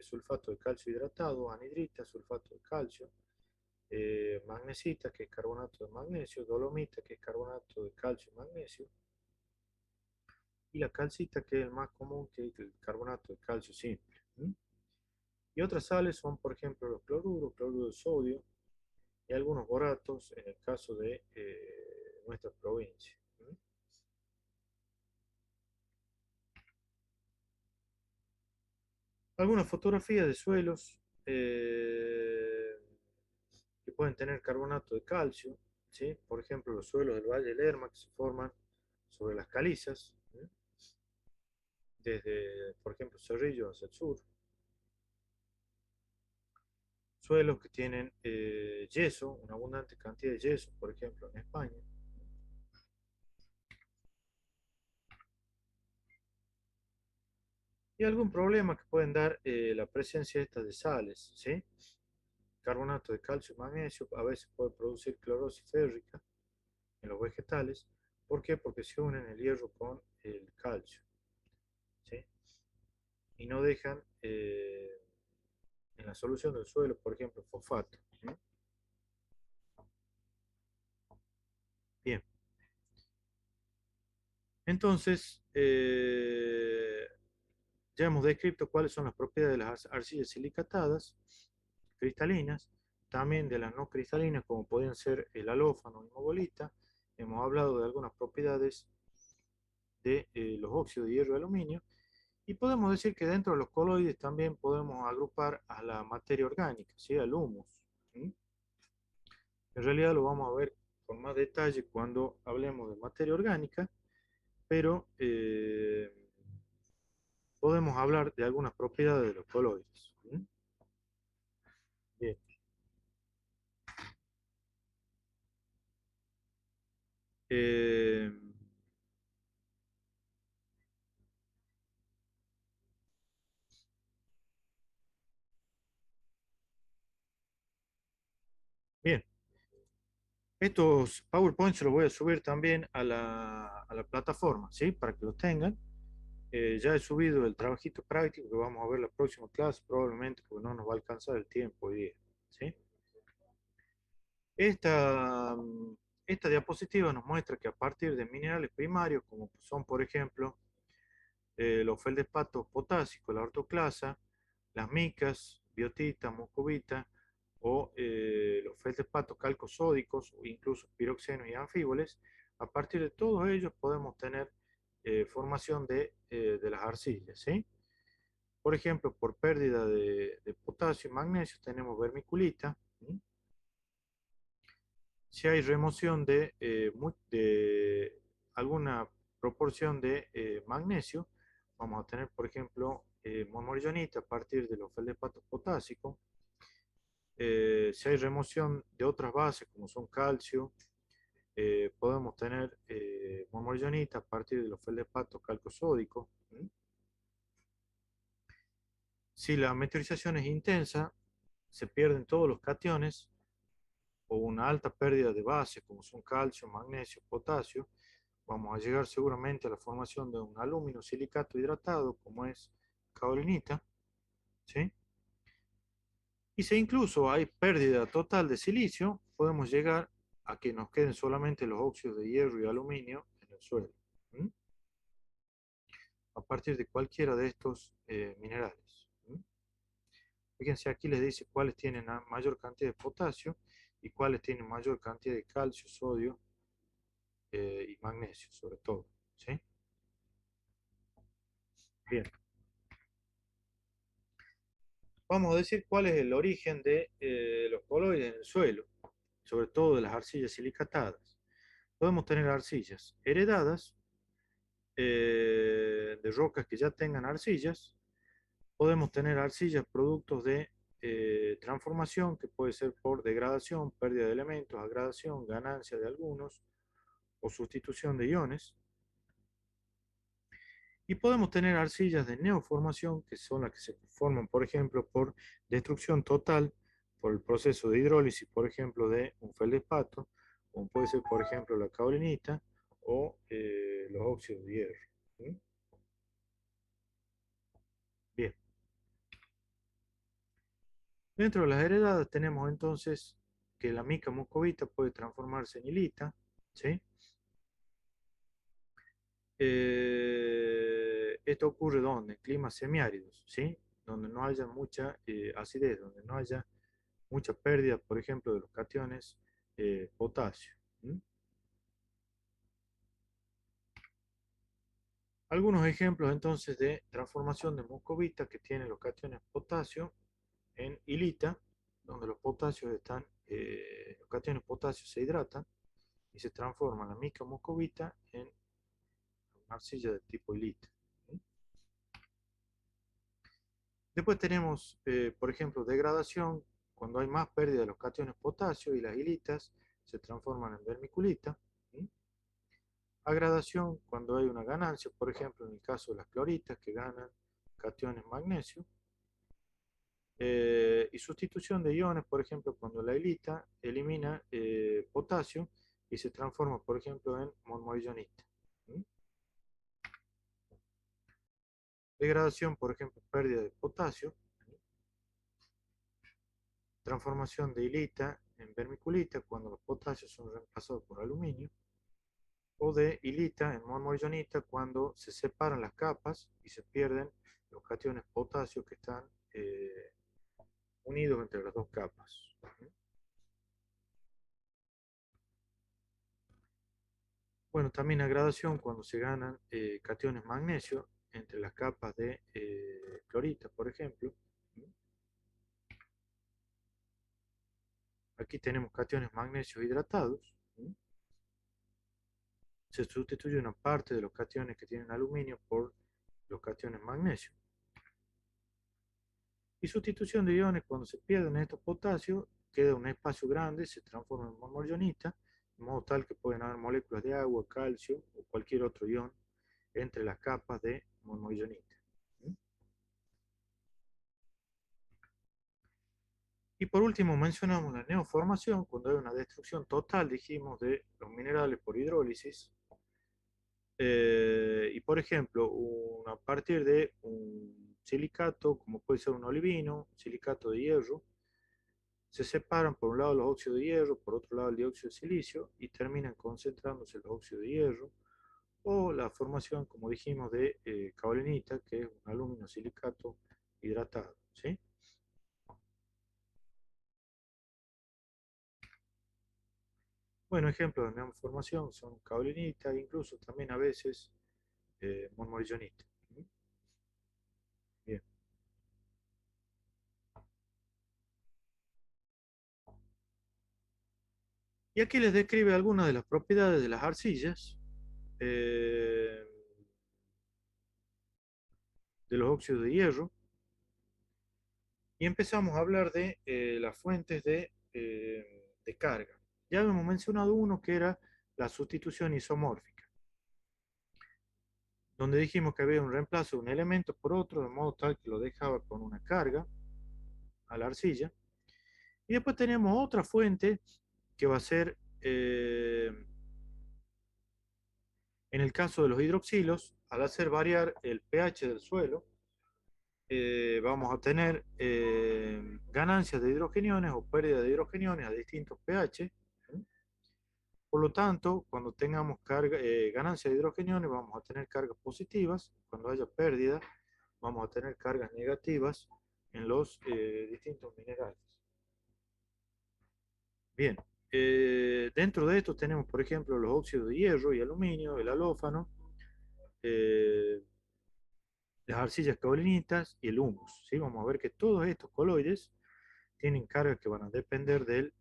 sulfato de calcio hidratado, anhidrita, sulfato de calcio, magnesita, que es carbonato de magnesio, dolomita, que es carbonato de calcio y magnesio, y la calcita, que es el más común, que es el carbonato de calcio simple. ¿Mm? Y otras sales son, por ejemplo, los cloruros, cloruro de sodio, y algunos boratos en el caso de nuestra provincia. ¿Mm? Algunas fotografías de suelos que pueden tener carbonato de calcio, ¿sí? Por ejemplo, los suelos del Valle del Lerma, que se forman sobre las calizas, ¿sí? Desde, por ejemplo, Cerrillo hacia el sur. Suelos que tienen yeso, una abundante cantidad de yeso, por ejemplo, en España. Y algún problema que pueden dar la presencia de estas de sales, ¿sí? Carbonato de calcio y magnesio a veces puede producir clorosis férrica en los vegetales. ¿Por qué? Porque se unen el hierro con el calcio, ¿sí? Y no dejan en la solución del suelo, por ejemplo, fosfato. ¿Sí? Bien, entonces ya hemos descrito cuáles son las propiedades de las arcillas silicatadas, cristalinas, también de las no cristalinas, como pueden ser el alófano y mobolita. Hemos hablado de algunas propiedades de los óxidos de hierro y aluminio. Y podemos decir que dentro de los coloides también podemos agrupar a la materia orgánica, ¿sí? Al humus. ¿Sí? En realidad lo vamos a ver con más detalle cuando hablemos de materia orgánica, pero podemos hablar de algunas propiedades de los coloides. ¿Sí? Bien. Eh, bien. Estos PowerPoints se los voy a subir también a la plataforma, ¿sí? Para que los tengan. Ya he subido el trabajito práctico que vamos a ver la próxima clase, probablemente porque no nos va a alcanzar el tiempo hoy día, ¿sí? Esta, Esta diapositiva nos muestra que a partir de minerales primarios, como son, por ejemplo, los feldespatos potásicos, la ortoclasa, las micas, biotita, muscovita, o los feldespatos calcosódicos, o incluso piroxenos y anfíboles, a partir de todos ellos podemos tener formación de las arcillas, ¿sí? Por ejemplo, por pérdida de potasio y magnesio tenemos vermiculita. ¿Sí? Si hay remoción de alguna proporción de magnesio, vamos a tener, por ejemplo, monmorillonita a partir de los feldespatos potásicos. Si hay remoción de otras bases, como son calcio, podemos tener monmorillonita a partir de los feldespatos calcosódicos. ¿Sí? Si la meteorización es intensa, se pierden todos los cationes o una alta pérdida de bases, como son calcio, magnesio, potasio, vamos a llegar seguramente a la formación de un alumino silicato hidratado, como es kaolinita, ¿sí? Y si incluso hay pérdida total de silicio, podemos llegar a que nos queden solamente los óxidos de hierro y aluminio en el suelo, ¿sí? A partir de cualquiera de estos minerales. ¿Sí? Fíjense, aquí les dice cuáles tienen mayor cantidad de potasio y cuáles tienen mayor cantidad de calcio, sodio y magnesio, sobre todo. ¿Sí? Bien. Vamos a decir cuál es el origen de los coloides en el suelo, sobre todo de las arcillas silicatadas. Podemos tener arcillas heredadas de rocas que ya tengan arcillas. Podemos tener arcillas productos de transformación, que puede ser por degradación, pérdida de elementos, agradación, ganancia de algunos o sustitución de iones. Y podemos tener arcillas de neoformación, que son las que se forman, por ejemplo, por destrucción total, por el proceso de hidrólisis, por ejemplo, de un feldespato, como puede ser, por ejemplo, la kaolinita o los óxidos de hierro. ¿Sí? Bien. Dentro de las heredadas tenemos entonces que la mica muscovita puede transformarse en hilita, ¿sí? Esto ocurre ¿dónde? En climas semiáridos, ¿sí? Donde no haya mucha acidez, donde no haya mucha pérdida, por ejemplo, de los cationes potasio. ¿Sí? Algunos ejemplos entonces de transformación de muscovita que tienen los cationes potasio en hilita, donde los potasios están, los cationes potasio se hidratan y se transforma la mica muscovita en una arcilla de tipo hilita. ¿Sí? Después tenemos, por ejemplo, degradación, cuando hay más pérdida de los cationes potasio y las hilitas se transforman en vermiculita. ¿Sí? Agradación, cuando hay una ganancia, por ejemplo, en el caso de las cloritas que ganan cationes magnesio. Y sustitución de iones, por ejemplo, cuando la hilita elimina potasio y se transforma, por ejemplo, en monmorillonita. ¿Sí? Degradación, por ejemplo, pérdida de potasio. Transformación de hilita en vermiculita cuando los potasios son reemplazados por aluminio. O de hilita en monmorillonita cuando se separan las capas y se pierden los cationes potasio que están unidos entre las dos capas. Bueno, también a gradación cuando se ganan cationes magnesio entre las capas de clorita, por ejemplo. Aquí tenemos cationes magnesio hidratados. Se sustituye una parte de los cationes que tienen aluminio por los cationes magnesio. Y sustitución de iones, cuando se pierden estos potasios, queda un espacio grande, se transforma en monmorillonita, de modo tal que pueden haber moléculas de agua, calcio o cualquier otro ion entre las capas de monmorillonita. Y por último mencionamos la neoformación, cuando hay una destrucción total, dijimos, de los minerales por hidrólisis. Y por ejemplo, a partir de un silicato, como puede ser un olivino, silicato de hierro, se separan por un lado los óxidos de hierro, por otro lado el dióxido de silicio y terminan concentrándose los óxidos de hierro o la formación, como dijimos, de kaolinita, que es un alumino silicato hidratado, ¿sí? Bueno, ejemplos de nueva formación son kaolinita, incluso también a veces monmorillonita. Bien. Y aquí les describe algunas de las propiedades de las arcillas, de los óxidos de hierro, y empezamos a hablar de las fuentes de carga. Ya habíamos mencionado uno que era la sustitución isomórfica, donde dijimos que había un reemplazo de un elemento por otro, de modo tal que lo dejaba con una carga a la arcilla. Y después tenemos otra fuente que va a ser, en el caso de los hidroxilos, al hacer variar el pH del suelo, vamos a tener ganancias de hidrogeniones o pérdida de hidrogeniones a distintos pH. Por lo tanto, cuando tengamos ganancia de hidrogeniones, vamos a tener cargas positivas. Cuando haya pérdida, vamos a tener cargas negativas en los distintos minerales. Bien, dentro de esto tenemos, por ejemplo, los óxidos de hierro y aluminio, el alófano, eh, las arcillas caolinitas y el humus, ¿sí? Vamos a ver que todos estos coloides tienen cargas que van a depender del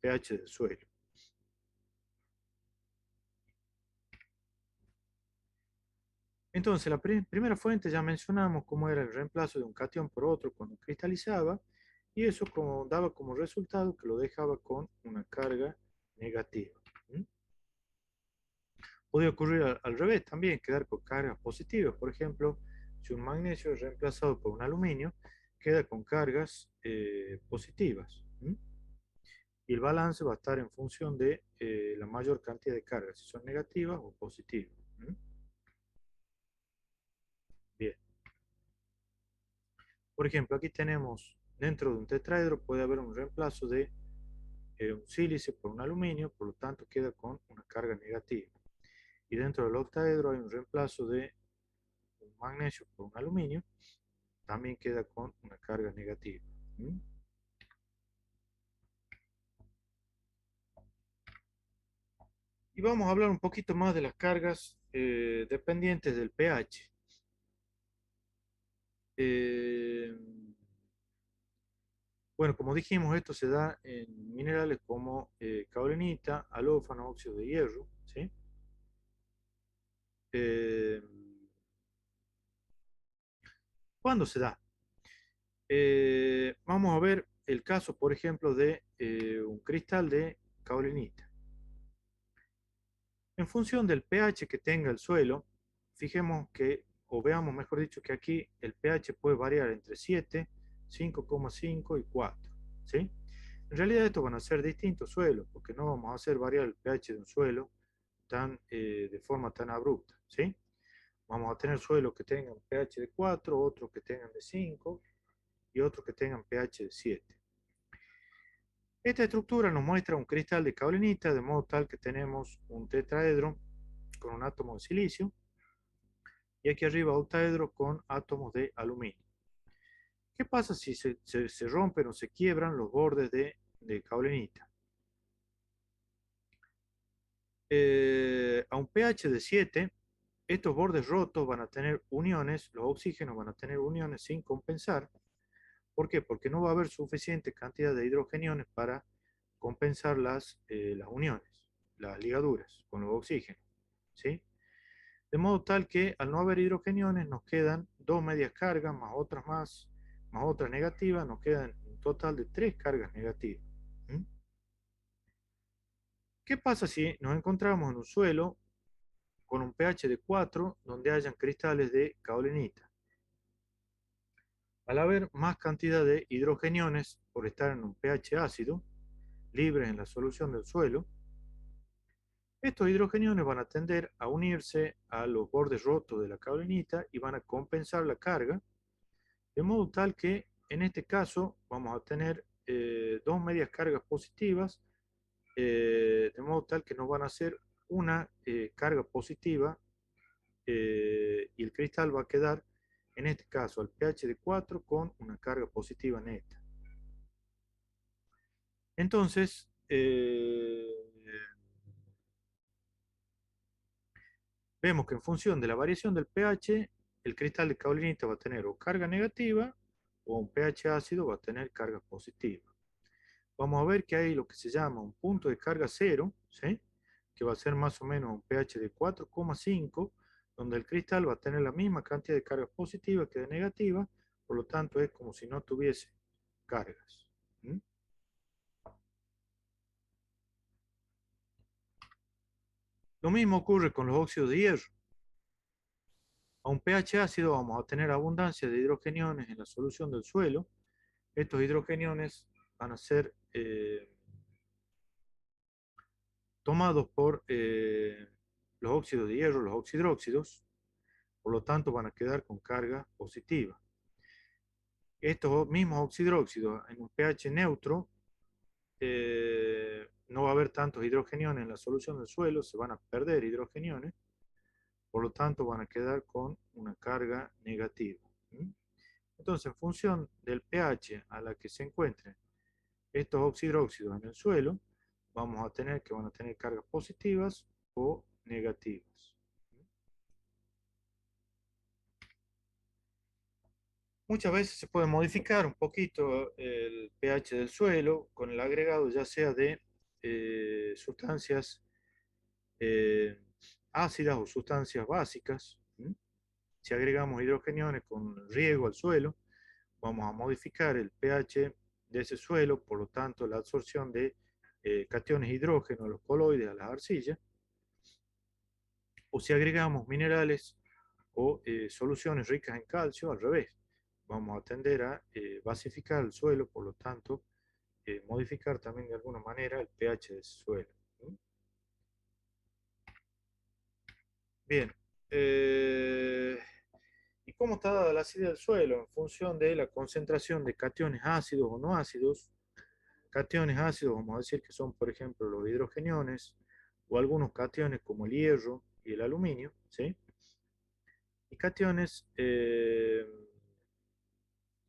pH del suelo. Entonces, la primera fuente ya mencionamos cómo era el reemplazo de un cation por otro cuando cristalizaba, y eso daba como resultado que lo dejaba con una carga negativa. ¿Mm? Puede ocurrir al revés también, quedar con cargas positivas. Por ejemplo, si un magnesio es reemplazado por un aluminio, queda con cargas positivas. ¿Mm? Y el balance va a estar en función de la mayor cantidad de cargas, si son negativas o positivas. ¿Mm? Bien. Por ejemplo, aquí tenemos, dentro de un tetraedro puede haber un reemplazo de un sílice por un aluminio, por lo tanto queda con una carga negativa. Y dentro del octaedro hay un reemplazo de un magnesio por un aluminio, también queda con una carga negativa. ¿Mm? Y vamos a hablar un poquito más de las cargas dependientes del pH. Eh, bueno, como dijimos, esto se da en minerales como caolinita, alófano, óxido de hierro, ¿sí? Eh, ¿Cuándo se da? Vamos a ver el caso, por ejemplo, de un cristal de caolinita. En función del pH que tenga el suelo, fijemos que, o veamos mejor dicho, que aquí el pH puede variar entre 7, 5,5 y 4. ¿Sí? En realidad estos van a ser distintos suelos, porque no vamos a hacer variar el pH de un suelo de forma tan abrupta. ¿Sí? Vamos a tener suelos que tengan pH de 4, otros que tengan de 5 y otros que tengan pH de 7. Esta estructura nos muestra un cristal de caolinita, de modo tal que tenemos un tetraedro con un átomo de silicio y aquí arriba octaedro con átomos de aluminio. ¿Qué pasa si se rompen o se quiebran los bordes de caolinita? A un pH de 7, estos bordes rotos van a tener uniones, los oxígenos van a tener uniones sin compensar. ¿Por qué? Porque no va a haber suficiente cantidad de hidrogeniones para compensar las uniones, las ligaduras con los oxígenos. ¿Sí? De modo tal que al no haber hidrogeniones nos quedan dos medias cargas más otras negativas, nos quedan un total de 3 cargas negativas. ¿Mm? ¿Qué pasa si nos encontramos en un suelo con un pH de 4 donde hayan cristales de caolinita? Al haber más cantidad de hidrogeniones por estar en un pH ácido, libres en la solución del suelo, estos hidrogeniones van a tender a unirse a los bordes rotos de la caolinita y van a compensar la carga, de modo tal que en este caso vamos a tener dos medias cargas positivas, de modo tal que nos van a hacer una carga positiva y el cristal va a quedar, en este caso, al pH de 4 con una carga positiva neta. Entonces, vemos que en función de la variación del pH, el cristal de kaolinita va a tener o carga negativa o un pH ácido va a tener carga positiva. Vamos a ver que hay lo que se llama un punto de carga cero, ¿sí? Que va a ser más o menos un pH de 4,5, donde el cristal va a tener la misma cantidad de cargas positivas que de negativas, por lo tanto es como si no tuviese cargas. ¿Mm? Lo mismo ocurre con los óxidos de hierro. A un pH ácido vamos a tener abundancia de hidrogeniones en la solución del suelo. Estos hidrogeniones van a ser tomados por los óxidos de hierro, los oxidróxidos, por lo tanto van a quedar con carga positiva. Estos mismos oxidróxidos en un pH neutro no va a haber tantos hidrogeniones en la solución del suelo, se van a perder hidrogeniones, por lo tanto van a quedar con una carga negativa. Entonces, en función del pH a la que se encuentren estos oxidróxidos en el suelo, vamos a tener que van a tener cargas positivas o negativas. Muchas veces se puede modificar un poquito el pH del suelo con el agregado ya sea de sustancias ácidas o sustancias básicas. Si agregamos hidrogeniones con riego al suelo, vamos a modificar el pH de ese suelo, por lo tanto la absorción de cationes hidrógeno a los coloides, a las arcillas, o si agregamos minerales o soluciones ricas en calcio, al revés. Vamos a tender a basificar el suelo, por lo tanto, modificar también de alguna manera el pH del suelo. Bien. ¿Y cómo está dada la acidez del suelo? En función de la concentración de cationes ácidos o no ácidos. Cationes ácidos, vamos a decir que son, por ejemplo, los hidrogeniones o algunos cationes como el hierro y el aluminio, ¿sí? Y cationes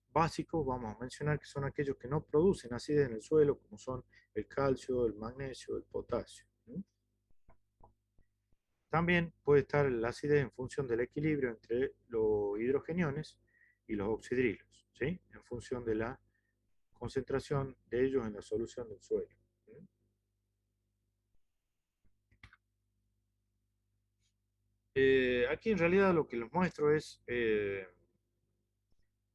básicos, vamos a mencionar que son aquellos que no producen acidez en el suelo, como son el calcio, el magnesio, el potasio. También puede estar la acidez en función del equilibrio entre los hidrogeniones y los oxidrilos, ¿sí? En función de la concentración de ellos en la solución del suelo. Aquí en realidad lo que les muestro es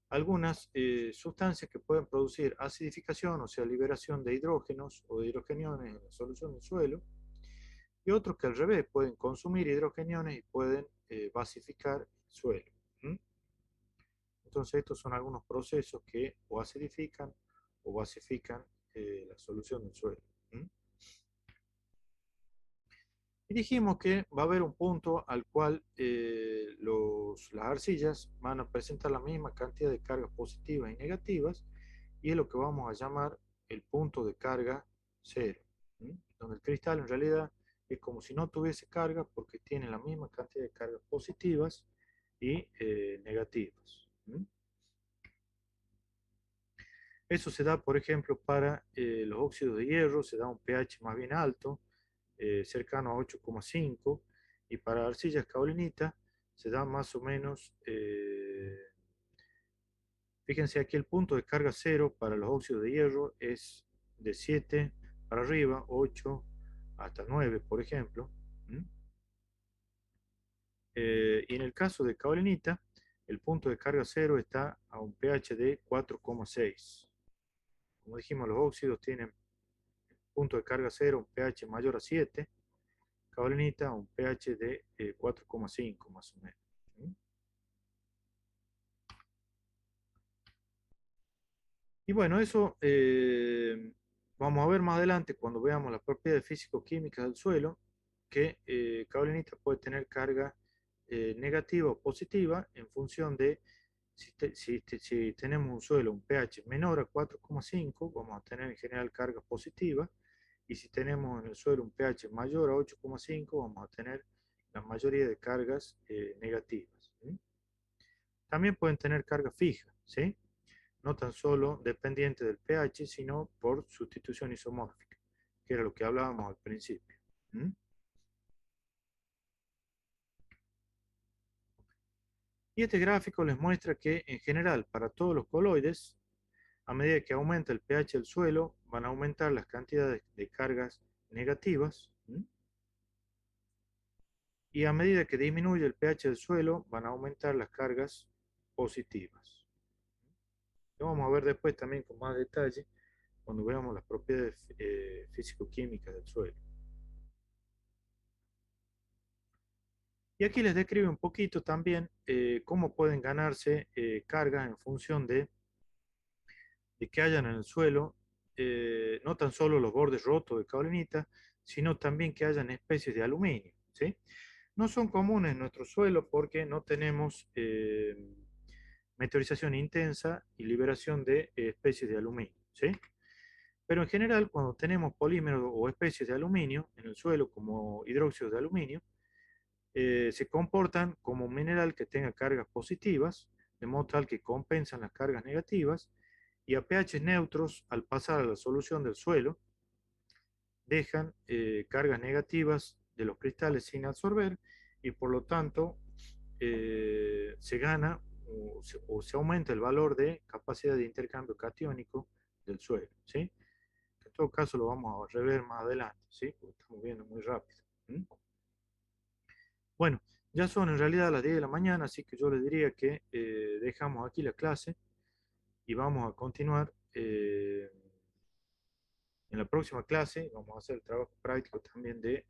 algunas sustancias que pueden producir acidificación, o sea, liberación de hidrógenos o de hidrogeniones en la solución del suelo, y otros que al revés pueden consumir hidrogeniones y pueden basificar el suelo. Entonces estos son algunos procesos que o acidifican o basifican la solución del suelo. Y dijimos que va a haber un punto al cual las arcillas van a presentar la misma cantidad de cargas positivas y negativas, y es lo que vamos a llamar el punto de carga cero, donde el cristal en realidad es como si no tuviese carga porque tiene la misma cantidad de cargas positivas y negativas. Eso se da, por ejemplo, para los óxidos de hierro, se da un pH más bien alto, cercano a 8,5, y para arcillas caolinita se da más o menos, fíjense aquí el punto de carga cero para los óxidos de hierro es de 7 para arriba, 8 hasta 9, por ejemplo. Y en el caso de caolinita, el punto de carga cero está a un pH de 4,6. Como dijimos, los óxidos tienen punto de carga cero, un pH mayor a 7, caolinita un pH de 4,5 más o menos. Y bueno, eso vamos a ver más adelante cuando veamos las propiedades físico-químicas del suelo, que caolinita puede tener carga negativa o positiva en función de Si tenemos un suelo, un pH menor a 4,5, vamos a tener en general cargas positivas. Y si tenemos en el suelo un pH mayor a 8,5, vamos a tener la mayoría de cargas negativas. ¿Sí? También pueden tener carga fija, ¿sí? No tan solo dependiente del pH, sino por sustitución isomórfica, que era lo que hablábamos al principio. ¿Mm? Y este gráfico les muestra que, en general, para todos los coloides, a medida que aumenta el pH del suelo, van a aumentar las cantidades de cargas negativas. ¿Mm? Y a medida que disminuye el pH del suelo, van a aumentar las cargas positivas. Lo vamos a ver después también con más detalle cuando veamos las propiedades físico-químicas del suelo. Y aquí les describe un poquito también cómo pueden ganarse cargas en función de que hayan en el suelo no tan solo los bordes rotos de caolinita, sino también que hayan especies de aluminio, ¿sí? No son comunes en nuestro suelo porque no tenemos meteorización intensa y liberación de especies de aluminio, ¿sí? Pero en general, cuando tenemos polímeros o especies de aluminio en el suelo, como hidróxidos de aluminio, se comportan como un mineral que tenga cargas positivas, de modo tal que compensan las cargas negativas, y a pH neutros, al pasar a la solución del suelo, dejan cargas negativas de los cristales sin absorber, y por lo tanto se gana o se aumenta el valor de capacidad de intercambio catiónico del suelo, ¿sí? En todo caso lo vamos a rever más adelante, ¿sí? Porque estamos viendo muy rápido. ¿Mm? Bueno, ya son en realidad las 10 de la mañana, así que yo les diría que dejamos aquí la clase y vamos a continuar en la próxima clase. Vamos a hacer el trabajo práctico también de